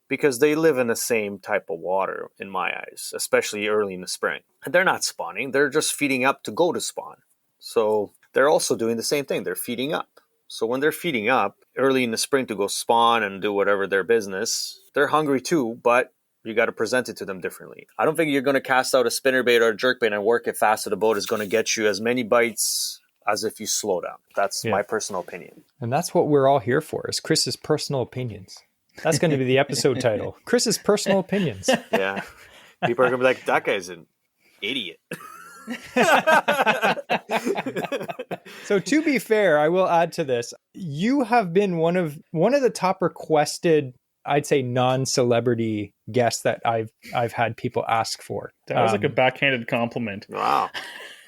because they live in the same type of water in my eyes, especially early in the spring. And they're not spawning. They're just feeding up to go to spawn. So they're also doing the same thing. They're feeding up. So when they're feeding up early in the spring to go spawn and do whatever their business, they're hungry too, but you got to present it to them differently. I don't think you're going to cast out a spinnerbait or a jerkbait and work it fast to the boat is going to get you as many bites as if you slow down. That's my personal opinion. And that's what we're all here for, is Chris's personal opinions. That's going to be the episode title. Chris's personal opinions. Yeah. People are going to be like, that guy's an idiot. So to be fair, I will add to this. You have been one of the top requested, I'd say, non-celebrity guests that I've had people ask for. That was like a backhanded compliment. Wow.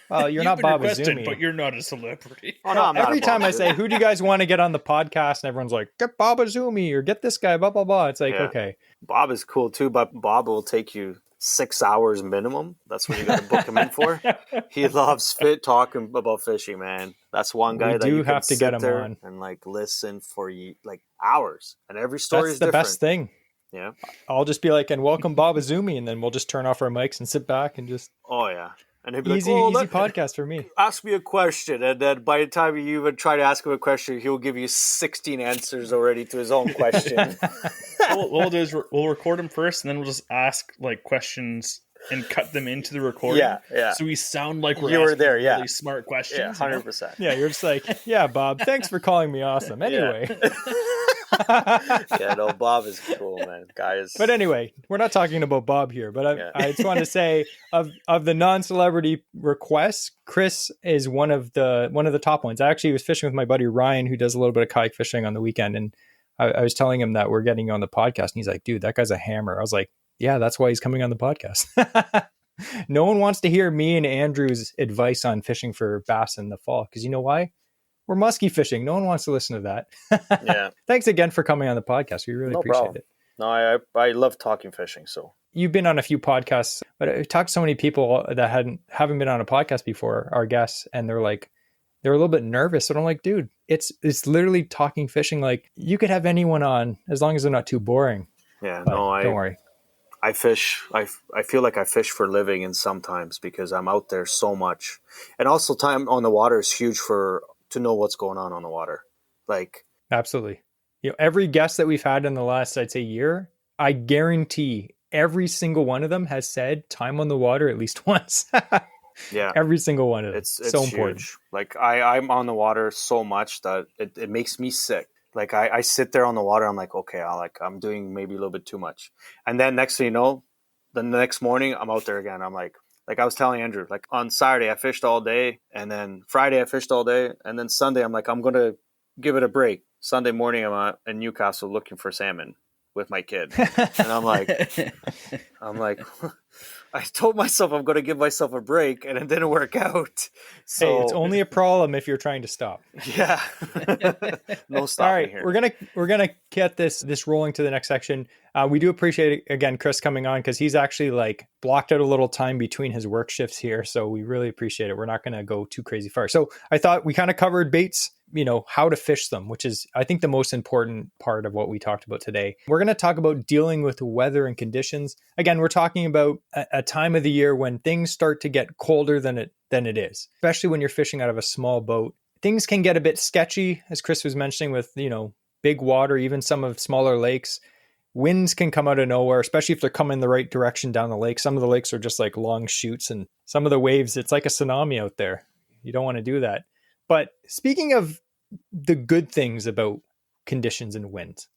Well, you're not Bob Azumi, but you're not a celebrity. Oh, no, every time I say, who do you guys want to get on the podcast? And everyone's like, get Bob Azumi or get this guy, blah, blah, blah. It's like, okay. Bob is cool too, but Bob will take you 6 hours minimum. That's what you got to book him in for. He loves talking about fishing, man. That's one guy that you have to get him on and like listen for like hours. And every story is different. That's the best thing. Yeah. I'll just be like, and welcome Bob Azumi, and then we'll just turn off our mics and sit back and just. Oh yeah. And he'd be easy podcast for me. Ask me a question, and then by the time you even try to ask him a question, he'll give you 16 answers already to his own question. What we'll do is we'll record him first, and then we'll just ask like questions and cut them into the recording. Yeah. So we sound like you were there. Yeah. Really smart questions. Yeah, 100%. Yeah, you're just like, yeah, Bob. Thanks for calling me awesome. Anyway. Yeah, no, Bob is cool, man. Guys. But anyway, we're not talking about Bob here. But I just want to say, of the non-celebrity requests, Kris is one of the top ones. I actually was fishing with my buddy Ryan, who does a little bit of kayak fishing on the weekend, and I was telling him that we're getting on the podcast, and he's like, "Dude, that guy's a hammer." I was like, "Yeah, that's why he's coming on the podcast." No one wants to hear me and Andrew's advice on fishing for bass in the fall, because you know why? We're musky fishing. No one wants to listen to that. Yeah. Thanks again for coming on the podcast. We really appreciate it. No, I love talking fishing. So you've been on a few podcasts, but I talked to so many people that haven't been on a podcast before, our guests, and they're a little bit nervous. And I'm like, dude, it's literally talking fishing. Like, you could have anyone on as long as they're not too boring. Yeah, but don't worry. I fish. I feel like I fish for a living, and sometimes because I'm out there so much, and also time on the water is huge to know what's going on the water. Like, absolutely. Every guest that we've had in the last, I'd say, year, I guarantee every single one of them has said time on the water at least once. Yeah. Every single one of them. It's so huge. important. Like I'm on the water so much that it makes me sick. Like I sit there on the water. I'm like, okay, I'm doing maybe a little bit too much. And then next thing you know, the next morning I'm out there again. I'm like I was telling Andrew, like on Saturday I fished all day, and then Friday I fished all day, and then Sunday I'm like, I'm going to give it a break. Sunday morning I'm in Newcastle looking for salmon with my kid. And I'm like, I told myself I'm going to give myself a break, and it didn't work out. So hey, it's only a problem if you're trying to stop. Yeah. No stopping. All right, here. we're gonna get this rolling to the next section. We do appreciate again Kris coming on, because he's actually like blocked out a little time between his work shifts here, so we really appreciate it. We're not going to go too crazy far. So I thought we kind of covered baits, how to fish them, which is, I think, the most important part of what we talked about today. We're going to talk about dealing with weather and conditions. Again, we're talking about a time of the year when things start to get colder than it than it is, especially when you're fishing out of a small boat. Things can get a bit sketchy, as Kris was mentioning, with, big water, even some of smaller lakes. Winds can come out of nowhere, especially if they're coming the right direction down the lake. Some of the lakes are just like long chutes, and some of the waves, it's like a tsunami out there. You don't want to do that. But speaking of the good things about conditions and winds,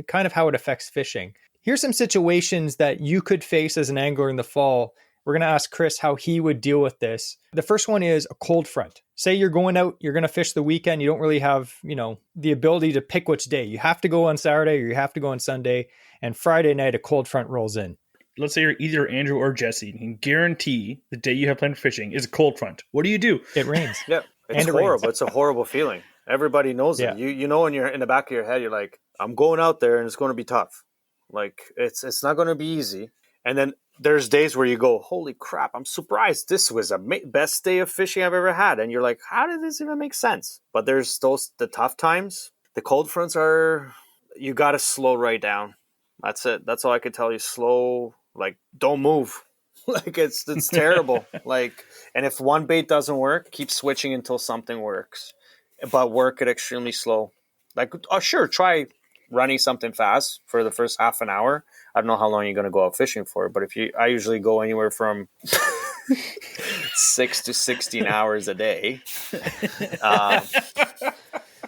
kind of how it affects fishing, here's some situations that you could face as an angler in the fall. We're going to ask Kris how he would deal with this. The first one is a cold front. Say you're going out, you're going to fish the weekend. You don't really have, the ability to pick which day. You have to go on Saturday or you have to go on Sunday. And Friday night, a cold front rolls in. Let's say you're either Andrew or Jesse. You can guarantee the day you have planned fishing is a cold front. What do you do? It rains. Yeah, it's horrible. It's a horrible feeling. Everybody knows it. You know, when you're in the back of your head, you're like, I'm going out there and it's going to be tough. Like, it's not going to be easy. And then there's days where you go, holy crap, I'm surprised. This was the best day of fishing I've ever had. And you're like, how did this even make sense? But there's the tough times. The cold fronts you got to slow right down. That's it. That's all I could tell you. Slow, like, don't move. Like, it's terrible. Like, and if one bait doesn't work, keep switching until something works. But work it extremely slow. Like, sure, try running something fast for the first half an hour. I don't know how long you're going to go out fishing for, but I usually go anywhere from 6 to 16 hours a day.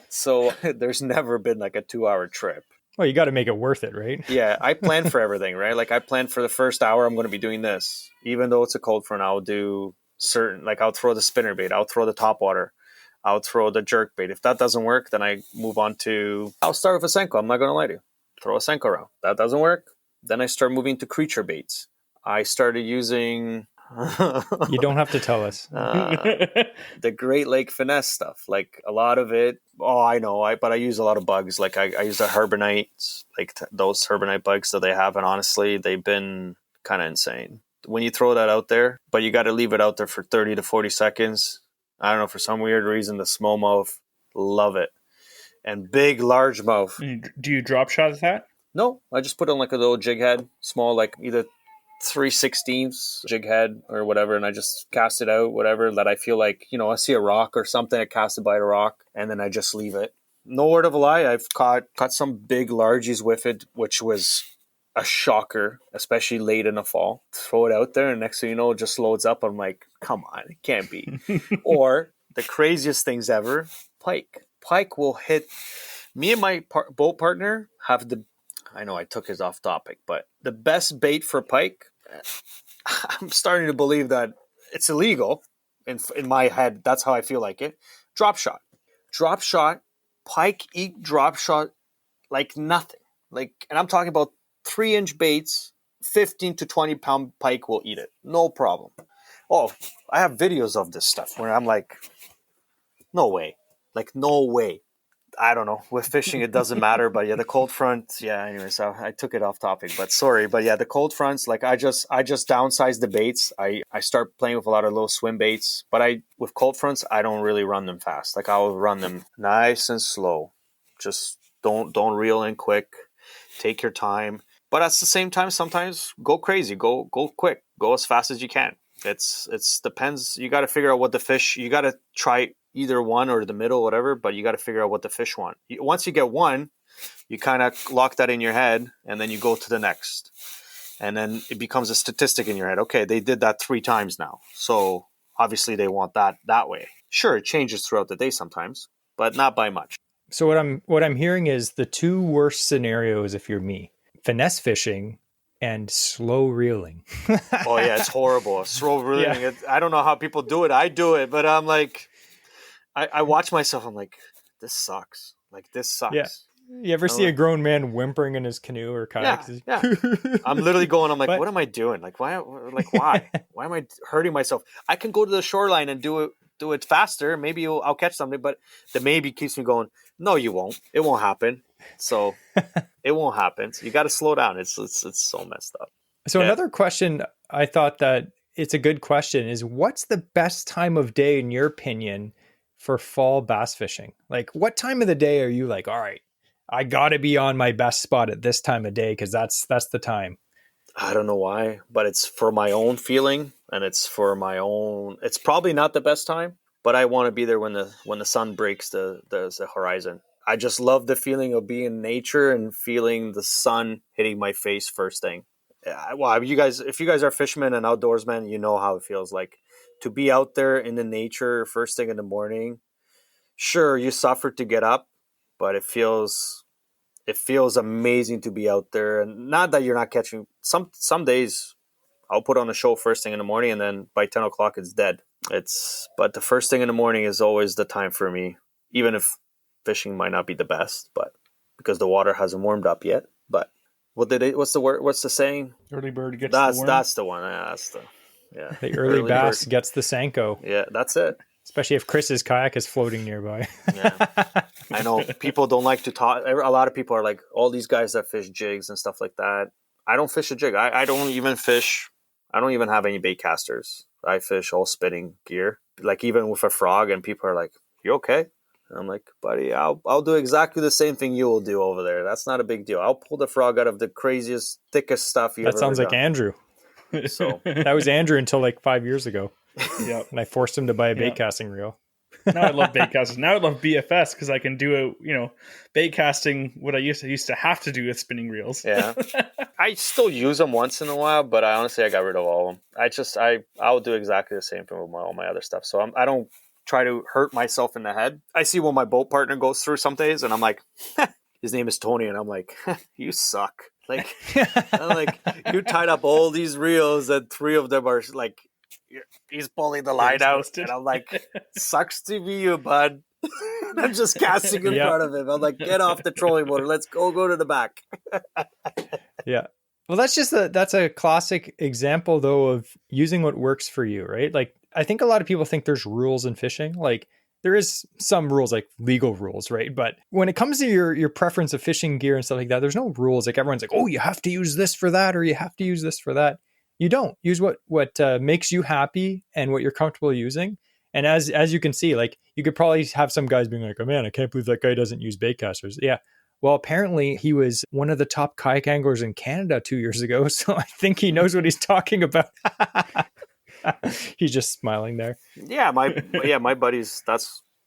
So there's never been like a 2-hour trip. Well, you got to make it worth it, right? Yeah, I plan for everything, right? Like, I plan for the first hour, I'm going to be doing this. Even though it's a cold front, I'll do I'll throw the spinnerbait, I'll throw the topwater, I'll throw the jerkbait. If that doesn't work, then I move on I'll start with a Senko. I'm not going to lie to you. Throw a Senko around. That doesn't work. Then I start moving to creature baits. I started using... You don't have to tell us. The Great Lake finesse stuff. Like, a lot of it, I know, but I use a lot of bugs. Like, I use the Herbonites, like those Herbonite bugs that they have, and honestly, they've been kind of insane. When you throw that out there, but you got to leave it out there for 30 to 40 seconds. I don't know, for some weird reason, the smallmouth love it. And big largemouth. Do you drop shot that? No, I just put on like a little jig head, small, like either 3/16 jig head or whatever, and I just cast it out, whatever, that I feel like, I see a rock or something, I cast it by a rock, and then I just leave it. No word of a lie, I've caught some big largies with it, which was a shocker, especially late in the fall. Throw it out there, and next thing you know, it just loads up. I'm like, come on, it can't be. Or the craziest things ever, pike. Pike will hit. Me and my boat partner have I know I took his off topic, but the best bait for pike, I'm starting to believe that it's illegal in my head. That's how I feel like it. Drop shot. Drop shot. Pike eat drop shot like nothing. Like, and I'm talking about 3-inch baits, 15 to 20 pound pike will eat it. No problem. Oh, I have videos of this stuff where I'm like, no way. Like, no way. I don't know. With fishing, it doesn't matter. But yeah, the cold front. Yeah. Anyways, I took it off topic. But sorry. But yeah, the cold fronts. Like, I just downsize the baits. I start playing with a lot of little swim baits. But with cold fronts, I don't really run them fast. Like, I'll run them nice and slow. Just don't reel in quick. Take your time. But at the same time, sometimes go crazy. Go quick. Go as fast as you can. It's depends. You got to figure out what the fish. You got to try either one or the middle, whatever, but you got to figure out what the fish want. Once you get one, you kind of lock that in your head, and then you go to the next. And then it becomes a statistic in your head. Okay, they did that 3 times now. So obviously they want that way. Sure, it changes throughout the day sometimes, but not by much. So what I'm hearing is the 2 worst scenarios if you're me. Finesse fishing and slow reeling. Oh yeah, it's horrible. Slow reeling. Yeah. I don't know how people do it. I do it, but I'm like, I watch myself. I'm like, this sucks. Like, this sucks. Yeah. You ever see a grown man whimpering in his canoe or kayak? Yeah. I'm literally going, I'm like, what am I doing? Like, why? Why am I hurting myself? I can go to the shoreline and do it faster. Maybe I'll catch something, but the maybe keeps me going, no, you won't. It won't happen. So it won't happen. So you got to slow down. It's so messed up. So another question I thought that it's a good question is, what's the best time of day in your opinion for fall bass fishing? Like, what time of the day are you like, all right, I got to be on my best spot at this time of day because that's the time? I don't know why, but it's for my own feeling. and it's for my own. It's probably not the best time, but I want to be there when the sun breaks the horizon. I just love the feeling of being in nature and feeling the sun hitting my face first thing. Well, if you guys are fishermen and outdoorsmen, you know how it feels like to be out there in the nature first thing in the morning. Sure, you suffer to get up, but it feels amazing to be out there. And not that you're not catching. Some days I'll put on a show first thing in the morning, and then by 10 o'clock it's dead. But the first thing in the morning is always the time for me, even if fishing might not be the best, but because the water hasn't warmed up yet. But what's the word? What's the saying? Early bird gets the worm. That's the one. The early bass bird gets the Sanko. Yeah, that's it. Especially if Chris's kayak is floating nearby. Yeah, I know people don't like to talk. A lot of people are like, all these guys that fish jigs and stuff like that. I don't fish a jig. I don't even fish. I don't even have any bait casters. I fish all spinning gear, like even with a frog, and people are like, "You okay?" And I'm like, "Buddy, I'll do exactly the same thing you will do over there. That's not a big deal. I'll pull the frog out of the craziest, thickest stuff you ever." That sounds like done. Andrew. So that was Andrew until like 5 years ago. Yeah, and I forced him to buy a bait casting reel. Now I love bait casting. Now I love BFS because I can do bait casting what I used to have to do with spinning reels. Yeah, I still use them once in a while, but I got rid of all of them. I'll do exactly the same thing with all my other stuff. So I don't try to hurt myself in the head. I see when my boat partner goes through some days, and I'm like, his name is Tony, and I'm like, you suck. Like, I'm like, you tied up all these reels, and 3 of them are like, he's pulling the line out, and I'm like, sucks to be you, bud. I'm just casting in front of him. I'm like, get off the trolling motor. Let's go to the back. Yeah. Well, that's a classic example though of using what works for you, right? Like, I think a lot of people think there's rules in fishing. Like, there is some rules, like legal rules, right? But when it comes to your preference of fishing gear and stuff like that, there's no rules. Like, everyone's like, oh, you have to use this for that, or you have to use this for that. You don't. Use what makes you happy and what you're comfortable using. And as you can see, like, you could probably have some guys being like, oh man, I can't believe that guy doesn't use bait casters. Yeah. Well, apparently he was one of the top kayak anglers in Canada 2 years ago. So I think he knows what he's talking about. He's just smiling there. Yeah, my buddies,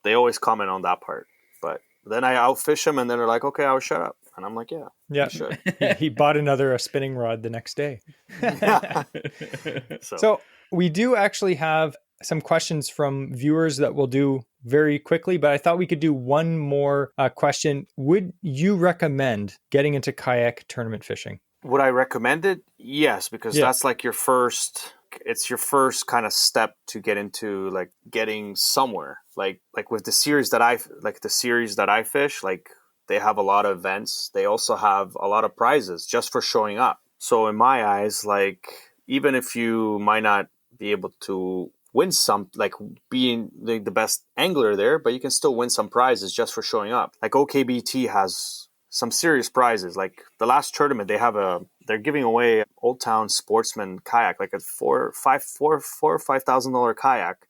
they always comment on that part. But then I outfish them, and then they're like, okay, I'll shut up. And I'm like, yeah, you should. He bought another spinning rod the next day. So we do actually have some questions from viewers that we'll do very quickly, but I thought we could do one more question. Would you recommend getting into kayak tournament fishing? Would I recommend it? Yes, because that's like it's your first kind of step to get into like getting somewhere. Like with the series that I fish, like, they have a lot of events. They also have a lot of prizes just for showing up. So in my eyes, like, even if you might not be able to win some, like being the best angler there, but you can still win some prizes just for showing up. Like OKBT has some serious prizes. Like the last tournament, they're giving away Old Town Sportsman kayak, like a $4,000 or $5,000 kayak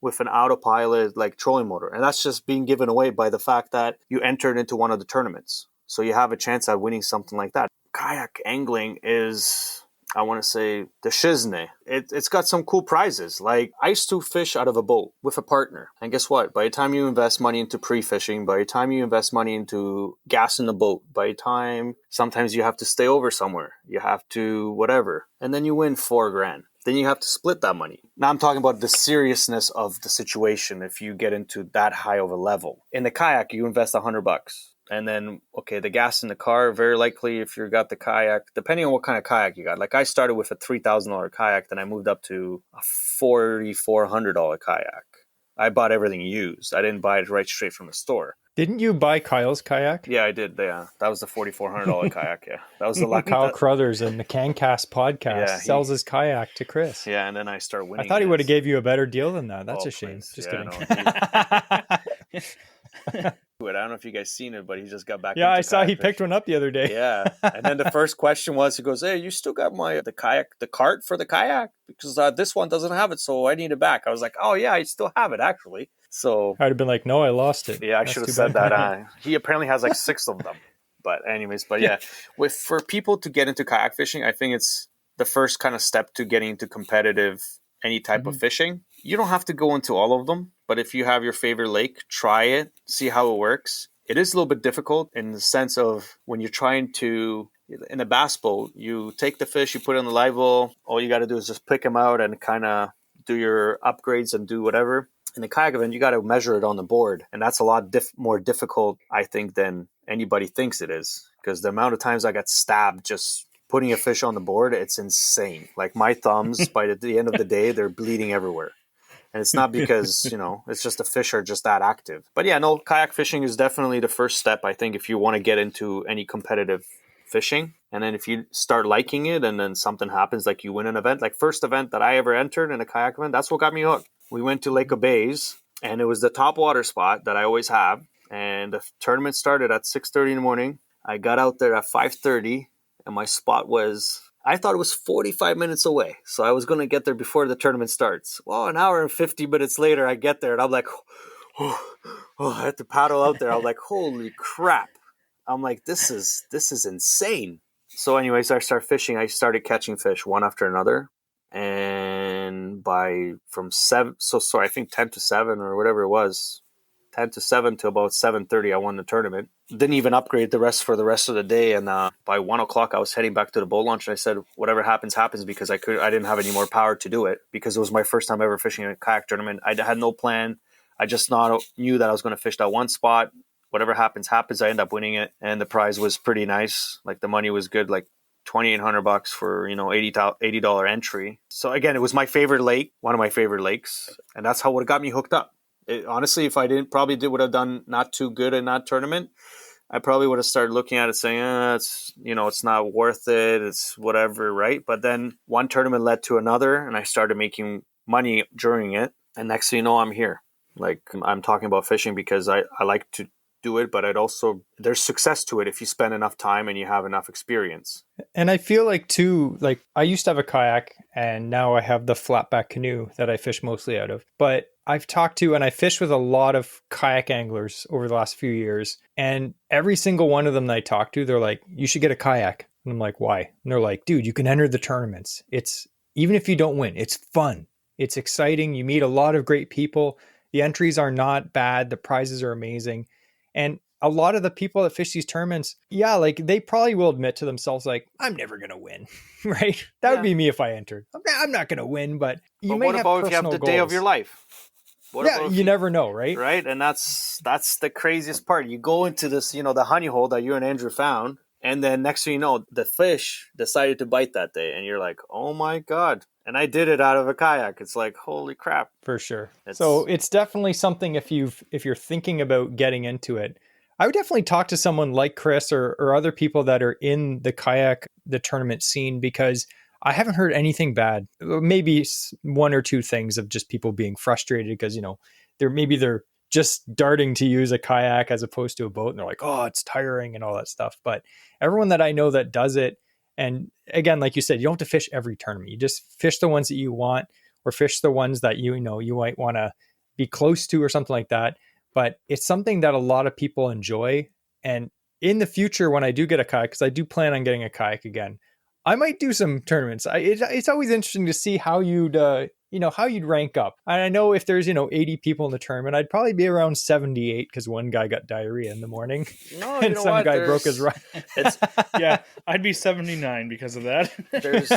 with an autopilot like trolling motor, and that's just being given away by the fact that you entered into one of the tournaments. So you have a chance at winning something like that. Kayak angling is, I want to say, the shizneh. It's got some cool prizes. Like, I used to fish out of a boat with a partner. And guess what? By the time you invest money into pre-fishing, by the time you invest money into gas in the boat, by the time sometimes you have to stay over somewhere, you have to whatever, and then you win $4,000. Then you have to split that money. Now I'm talking about the seriousness of the situation if you get into that high of a level. In the kayak, you invest $100. And then, okay, the gas in the car, very likely if you got the kayak, depending on what kind of kayak you got. Like, I started with a $3,000 kayak, then I moved up to a $4,400 kayak. I bought everything used. I didn't buy it right straight from the store. Didn't you buy Kyle's kayak? Yeah, I did. Yeah, that was the $4,400 kayak. Yeah, that was the lucky. Kyle Crothers in the CanCast podcast sells his kayak to Kris. Yeah, and then I start winning. I thought he would have gave you a better deal than that. That's a shame. Just kidding. I don't know if you guys seen it, but he just got back. Yeah, I saw he picked one up the other day. Yeah, and then the first question was, he goes, "Hey, you still got the cart for the kayak? Because this one doesn't have it, so I need it back." I was like, "Oh yeah, I still have it actually." So I'd have been like, "No, I lost it." Yeah, I should have said that. He apparently has like 6 of them. But anyways, for people to get into kayak fishing, I think it's the first kind of step to getting into competitive any type of fishing. You don't have to go into all of them, but if you have your favorite lake, try it, see how it works. It is a little bit difficult in the sense of when you're trying to, in a bass boat, you take the fish, you put it in the live well, all you got to do is just pick them out and kind of do your upgrades and do whatever. In the kayak event, you got to measure it on the board, and that's a lot more difficult, I think, than anybody thinks it is, because the amount of times I got stabbed just putting a fish on the board, it's insane. Like my thumbs, by the end of the day, they're bleeding everywhere. And it's not because, it's just the fish are just that active. But yeah, no, kayak fishing is definitely the first step, I think, if you want to get into any competitive fishing. And then if you start liking it and then something happens, like you win an event, like first event that I ever entered in a kayak event, that's what got me hooked. We went to Lake of Bays, and it was the top water spot that I always have. And the tournament started at 6:30 in the morning. I got out there at 5:30, and my spot I thought it was 45 minutes away. So I was going to get there before the tournament starts. Well, an hour and 50 minutes later, I get there, and I'm like, I had to paddle out there. I'm like, holy crap. I'm like, this is insane. So anyways, I started fishing. I started catching fish one after another. And from 7, I think 10 to 7 or whatever it was, 10 to 7 to about 7:30, I won the tournament. Didn't even upgrade for the rest of the day. And by 1 o'clock, I was heading back to the boat launch. And I said, whatever happens, happens, because I didn't have any more power to do it, because it was my first time ever fishing a kayak tournament. I had no plan. I just knew that I was going to fish that one spot. Whatever happens, happens. I end up winning it. And the prize was pretty nice. Like the money was good, like $2,800 for, $80 entry. So again, it was my favorite lake, one of my favorite lakes. And that's how it got me hooked up. Honestly, if I would have done not too good in that tournament, I probably would have started looking at it saying, it's not worth it. It's whatever, right? But then one tournament led to another, and I started making money during it. And next thing you know, I'm here. Like, I'm talking about fishing because I like to do it, but there's success to it if you spend enough time and you have enough experience. And I feel like too, like I used to have a kayak, and now I have the flatback canoe that I fish mostly out of. But I've talked to, and I fished with a lot of kayak anglers over the last few years, and every single one of them that I talk to, they're like, you should get a kayak. And I'm like, why? And they're like, dude, you can enter the tournaments. Even if you don't win, it's fun. It's exciting. You meet a lot of great people. The entries are not bad. The prizes are amazing. And a lot of the people that fish these tournaments, like they probably will admit to themselves, like, I'm never going to win, right? That would be me if I entered. I'm not going to win, but you may have personal goals. What about if you have the day of your life? You never know, right? Right, and that's the craziest part. You go into this, the honey hole that you and Andrew found, and then next thing you know, the fish decided to bite that day, and you're like, oh my God. And I did it out of a kayak. It's like, holy crap. For sure. So it's definitely something, if you're thinking about getting into it, I would definitely talk to someone like Kris or other people that are in the tournament scene, because I haven't heard anything bad. Maybe one or two things of just people being frustrated because, they're just darting to use a kayak as opposed to a boat. And they're like, oh, it's tiring and all that stuff. But everyone that I know that does it, and again, like you said, you don't have to fish every tournament. You just fish the ones that you want, or fish the ones that you might want to be close to or something like that. But it's something that a lot of people enjoy. And in the future, when I do get a kayak, because I do plan on getting a kayak again, I might do some tournaments. It's always interesting to see how you'd rank up. And I know if there's 80 people in the tournament, I'd probably be around 78 because one guy got diarrhea in the morning, and some guy broke his rod. Yeah, I'd be 79 because of that. There's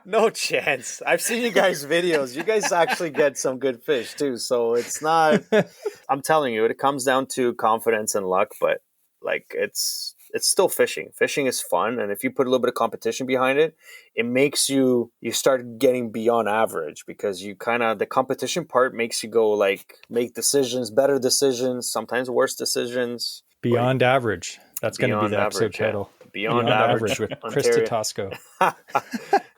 no chance. I've seen you guys' videos. You guys actually get some good fish too. So it's not. I'm telling you, it comes down to confidence and luck, but like it's still fishing. Fishing is fun, and if you put a little bit of competition behind it, it makes you start getting beyond average, because the competition part makes you go like make decisions, better decisions, sometimes worse decisions. Beyond average. That's going to be the episode title. Beyond average with Kris Totosko.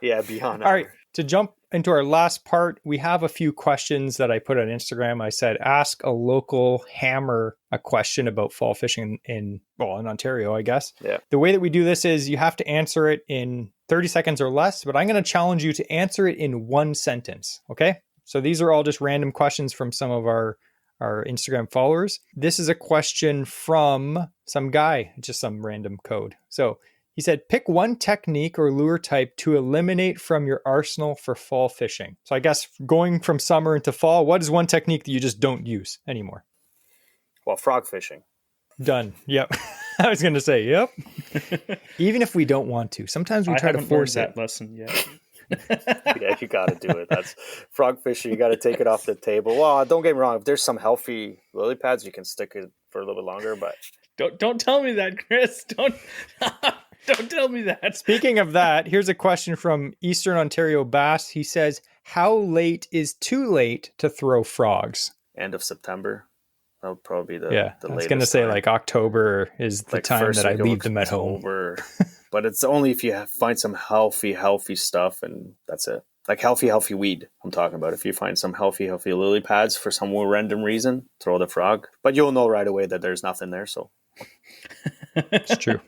Yeah, beyond average. All right. To jump into our last part, we have a few questions that I put on Instagram. I said, ask a local hammer a question about fall fishing in Ontario, I guess. Yeah. The way that we do this is you have to answer it in 30 seconds or less, but I'm going to challenge you to answer it in one sentence. Okay. So these are all just random questions from some of our Instagram followers. This is a question from some guy, just some random code. So He said, pick one technique or lure type to eliminate from your arsenal for fall fishing. So I guess going from summer into fall, what is one technique that you just don't use anymore? Well, frog fishing. Done. Yep. I was going to say, yep. Even if we don't want to. Sometimes we try to force that it. lesson yet. Yeah, you got to do it. That's frog fishing. You got to take it off the table. Well, don't get me wrong. If there's some healthy lily pads, you can stick it for a little bit longer. But don't tell me that, Kris. Don't tell me that. Speaking of that, here's a question from Eastern Ontario Bass. He says, how late is too late to throw frogs? end of September. That would probably be the I was latest going to say time. like October is the Like time first that I week of leave them at home. October. But it's only if you find some healthy stuff, and that's it. Like healthy weed I'm talking about. If you find some healthy lily pads for some random reason, throw the frog. But you'll know right away that there's nothing there. So It's true.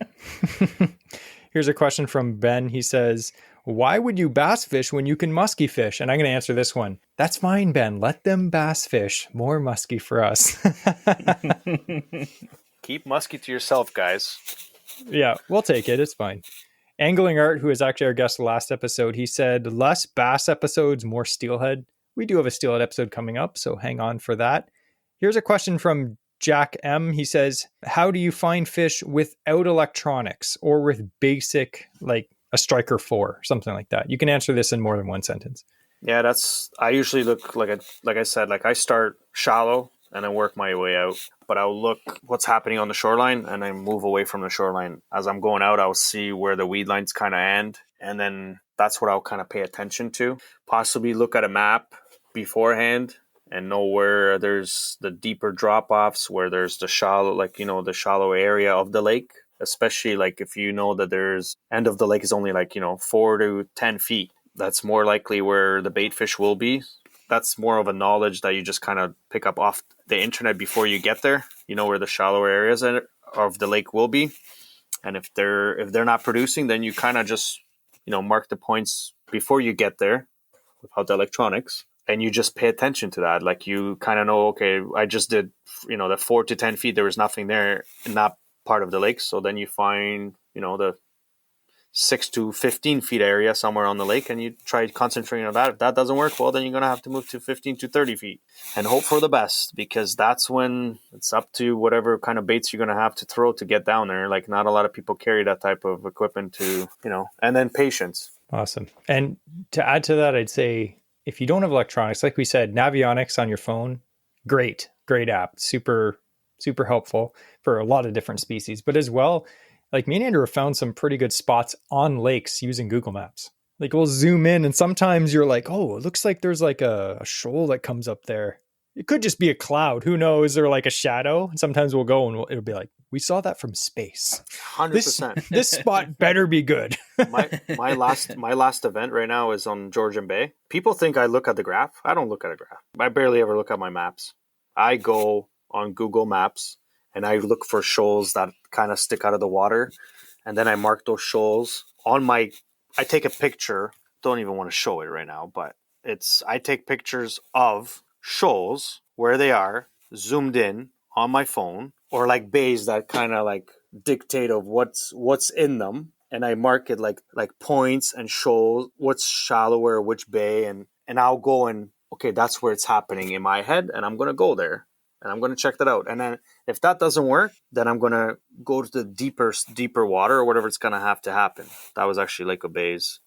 Here's a question from Ben. He says, why would you bass fish when you can musky fish? And I'm going to answer this one. That's fine, Ben. Let them bass fish. More musky for us. keep musky to yourself, guys. Yeah, we'll take it. It's fine. Angling Art, who is actually our guest last episode, he said, less bass episodes, more steelhead. We do have a steelhead episode coming up, so hang on for that. Here's a question from Jack M. He says, how do you find fish without electronics or with basic, like a Striker 4, something like that? You can answer this in more than one sentence. Yeah, I usually look like I said, like I start shallow and then work my way out. But I'll look what's happening on the shoreline and then move away from the shoreline. As I'm going out, I'll see where the weed lines kind of end. And then that's what I'll kind of pay attention to. Possibly look at a map beforehand and know where there's the deeper drop-offs, where there's the shallow, the shallow area of the lake. Especially like if you know that there's end of the lake is only 4 to 10 feet. That's more likely where the bait fish will be. That's more of a knowledge that you just kind of pick up off the internet before you get there. You know where the shallower areas of the lake will be. And if they're not producing, then you kind of just, mark the points before you get there without the electronics. And you just pay attention to that. Like you kind of know, okay, I just did, the 4 to 10 feet, there was nothing there in that part of the lake. So then you find, the 6 to 15 feet area somewhere on the lake, and you try concentrating on that. If that doesn't work, well, then you're going to have to move to 15 to 30 feet and hope for the best, because that's when it's up to whatever kind of baits you're going to have to throw to get down there. Like not a lot of people carry that type of equipment to, and then patience. Awesome. And to add to that, I'd say if you don't have electronics, like we said, Navionics on your phone, great app, super, super helpful for a lot of different species, but as well, like me and Andrew have found some pretty good spots on lakes using Google Maps. Like we'll zoom in and sometimes you're like, oh, it looks like there's like a shoal that comes up there. It could just be a cloud. Who knows? Or like a shadow. And sometimes we'll go and it'll be like, we saw that from space. 100%. This spot better be good. my last event right now is on Georgian Bay. People think I look at the graph. I don't look at a graph. I barely ever look at my maps. I go on Google Maps and I look for shoals that kind of stick out of the water. And then I mark those shoals I take a picture. Don't even want to show it right now, but I take pictures of shoals where they are zoomed in on my phone, or like bays that kind of like dictate of what's in them. And I mark it like points and shoals, what's shallower, which bay. And I'll go and, okay, that's where it's happening in my head. And I'm going to go there. And I'm going to check that out. And then if that doesn't work, then I'm going to go to the deeper water or whatever it's going to have to happen. That was actually Lake of Bays.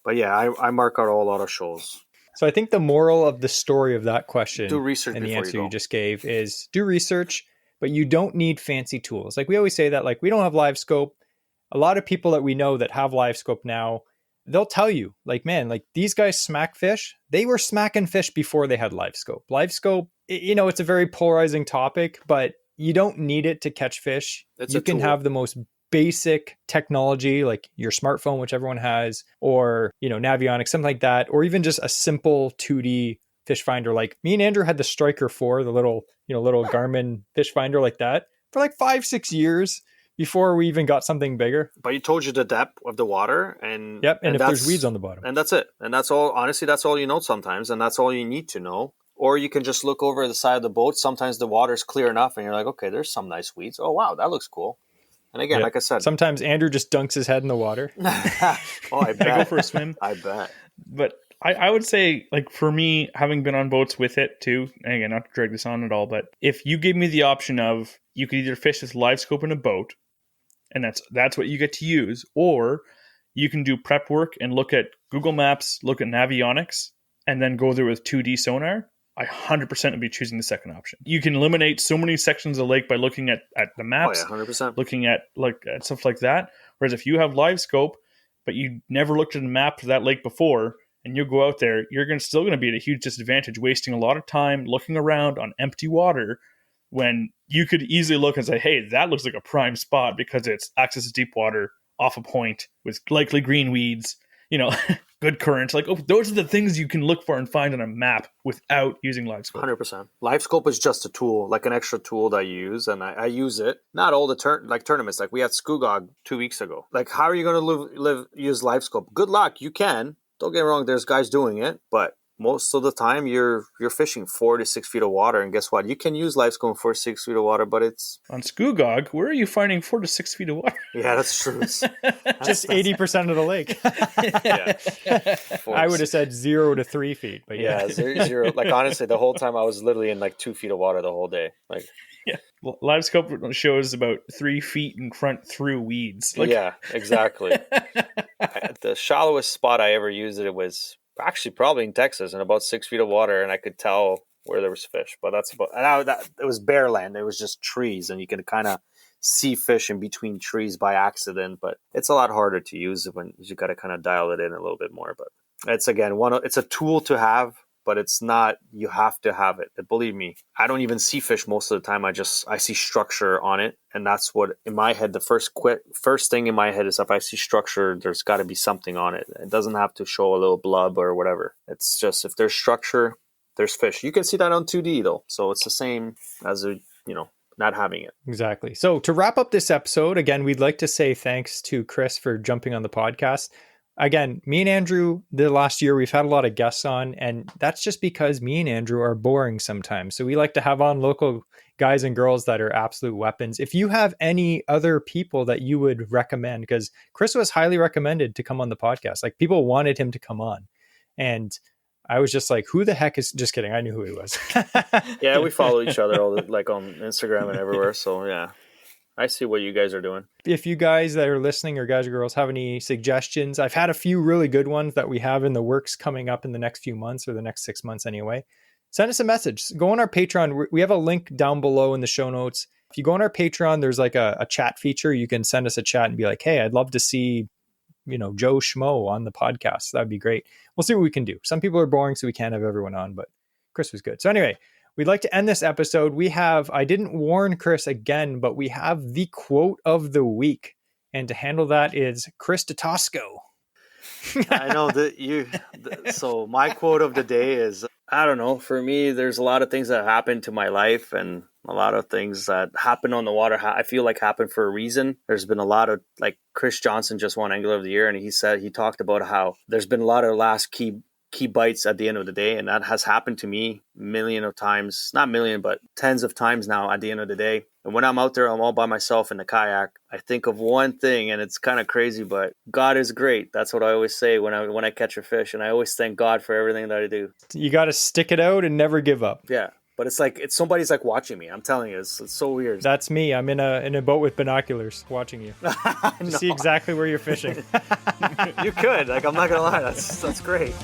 But yeah, I mark out a lot of shoals. So I think the moral of the story of that question do research and the answer you just gave is do research, but you don't need fancy tools. Like we always say that, like we don't have live scope. A lot of people that we know that have live scope now, they'll tell you like, man, like these guys smack fish. They were smacking fish before they had live scope. Live scope, it's a very polarizing topic, but you don't need it to catch fish. You can have the most basic technology, like your smartphone, which everyone has, or, Navionics, something like that, or even just a simple 2D fish finder. Like me and Andrew had the Striker 4, the little Garmin fish finder like that for like 5-6 years before we even got something bigger. But you told you the depth of the water and if there's weeds on the bottom. And that's it. And that's all, honestly, that's all you know sometimes. And that's all you need to know. Or you can just look over the side of the boat. Sometimes the water's clear enough and you're like, okay, there's some nice weeds. Oh, wow, that looks cool. And again, like I said, sometimes Andrew just dunks his head in the water. Oh, I bet. I go for a swim. I bet. But I would say, like, for me, having been on boats with it too, and again, not to drag this on at all, but if you gave me the option of you could either fish with live scope in a boat, and that's what you get to use, or you can do prep work and look at Google Maps, look at Navionics, and then go there with 2D sonar, I 100% would be choosing the second option. You can eliminate so many sections of the lake by looking at the maps, 100%. looking at at stuff like that. Whereas if you have live scope, but you never looked at a map for that lake before, and you go out there, you're still going to be at a huge disadvantage, wasting a lot of time looking around on empty water when you could easily look and say, hey, that looks like a prime spot because it's access to deep water, off a point, with likely green weeds, good currents. Like, those are the things you can look for and find on a map without using live scope. 100%. Live scope is just a tool, like an extra tool that I use, and I use it. Not all the tournaments. Like we had Skugog 2 weeks ago. Like, how are you going to use live scope? Good luck. You can. Don't get me wrong. There's guys doing it, but most of the time you're fishing 4 to 6 feet of water, and guess what? You can use live scope for 6 feet of water, but it's on Skugog. Where are you finding 4 to 6 feet of water? Yeah, that's true. Just 80% of the lake. Yeah, I would have said 0 to 3 feet, but yeah, zero. Like honestly, the whole time I was literally in like 2 feet of water the whole day. Like, yeah, live scope shows about 3 feet in front through weeds. Like, yeah, exactly. The shallowest spot I ever used it was actually probably in Texas in about 6 feet of water, and I could tell where there was fish. But that's about, and it was bare land. It was just trees, and you could kind of see fish in between trees by accident. But it's a lot harder to use when you got to kind of dial it in a little bit more. But it's again it's a tool to have, but it's not you have to have it. And believe me, I don't even see fish most of the time. I see structure on it, and that's what in my head the first thing in my head is if I see structure, there's got to be something on it. It doesn't have to show a little blub or whatever. It's just if there's structure, there's fish. You can see that on 2D though, so it's the same as not having it. Exactly. So to wrap up this episode, again, we'd like to say thanks to Kris for jumping on the podcast. Again, me and Andrew, the last year, we've had a lot of guests on, and that's just because me and Andrew are boring sometimes. So we like to have on local guys and girls that are absolute weapons. If you have any other people that you would recommend, because Kris was highly recommended to come on the podcast. Like, people wanted him to come on. And I was just like, who the heck is, just kidding. I knew who he was. Yeah, we follow each other like on Instagram and everywhere. So yeah. I see what you guys are doing. If you guys that are listening or guys or girls have any suggestions, I've had a few really good ones that we have in the works coming up in the next few months or the next 6 months anyway. Send us a message. Go on our Patreon. We have a link down below in the show notes. If you go on our Patreon, there's like a chat feature. You can send us a chat and be like, hey, I'd love to see, Joe Schmo on the podcast. That'd be great. We'll see what we can do. Some people are boring, so we can't have everyone on, but Kris was good. So anyway, we'd like to end this episode. I didn't warn Kris again, but we have the quote of the week. And to handle that is Kris Totosko. I know so my quote of the day is, I don't know, for me, there's a lot of things that happen to my life and a lot of things that happen on the water. I feel like happen for a reason. There's been a lot of, like, Chris Johnson just won Angler of the Year. And he talked about how there's been a lot of last key bites at the end of the day, and that has happened to me million of times, not million, but tens of times now at the end of the day. And when I'm out there, I'm all by myself in the kayak, I think of one thing, and it's kind of crazy, but God is great. That's what I always say when I catch a fish, and I always thank God for everything that I do. You got to stick it out and never give up. Yeah. But it's somebody's like watching me. I'm telling you, it's so weird. That's me. I'm in a boat with binoculars watching you to see exactly where you're fishing. You could. Like, I'm not gonna lie. That's great.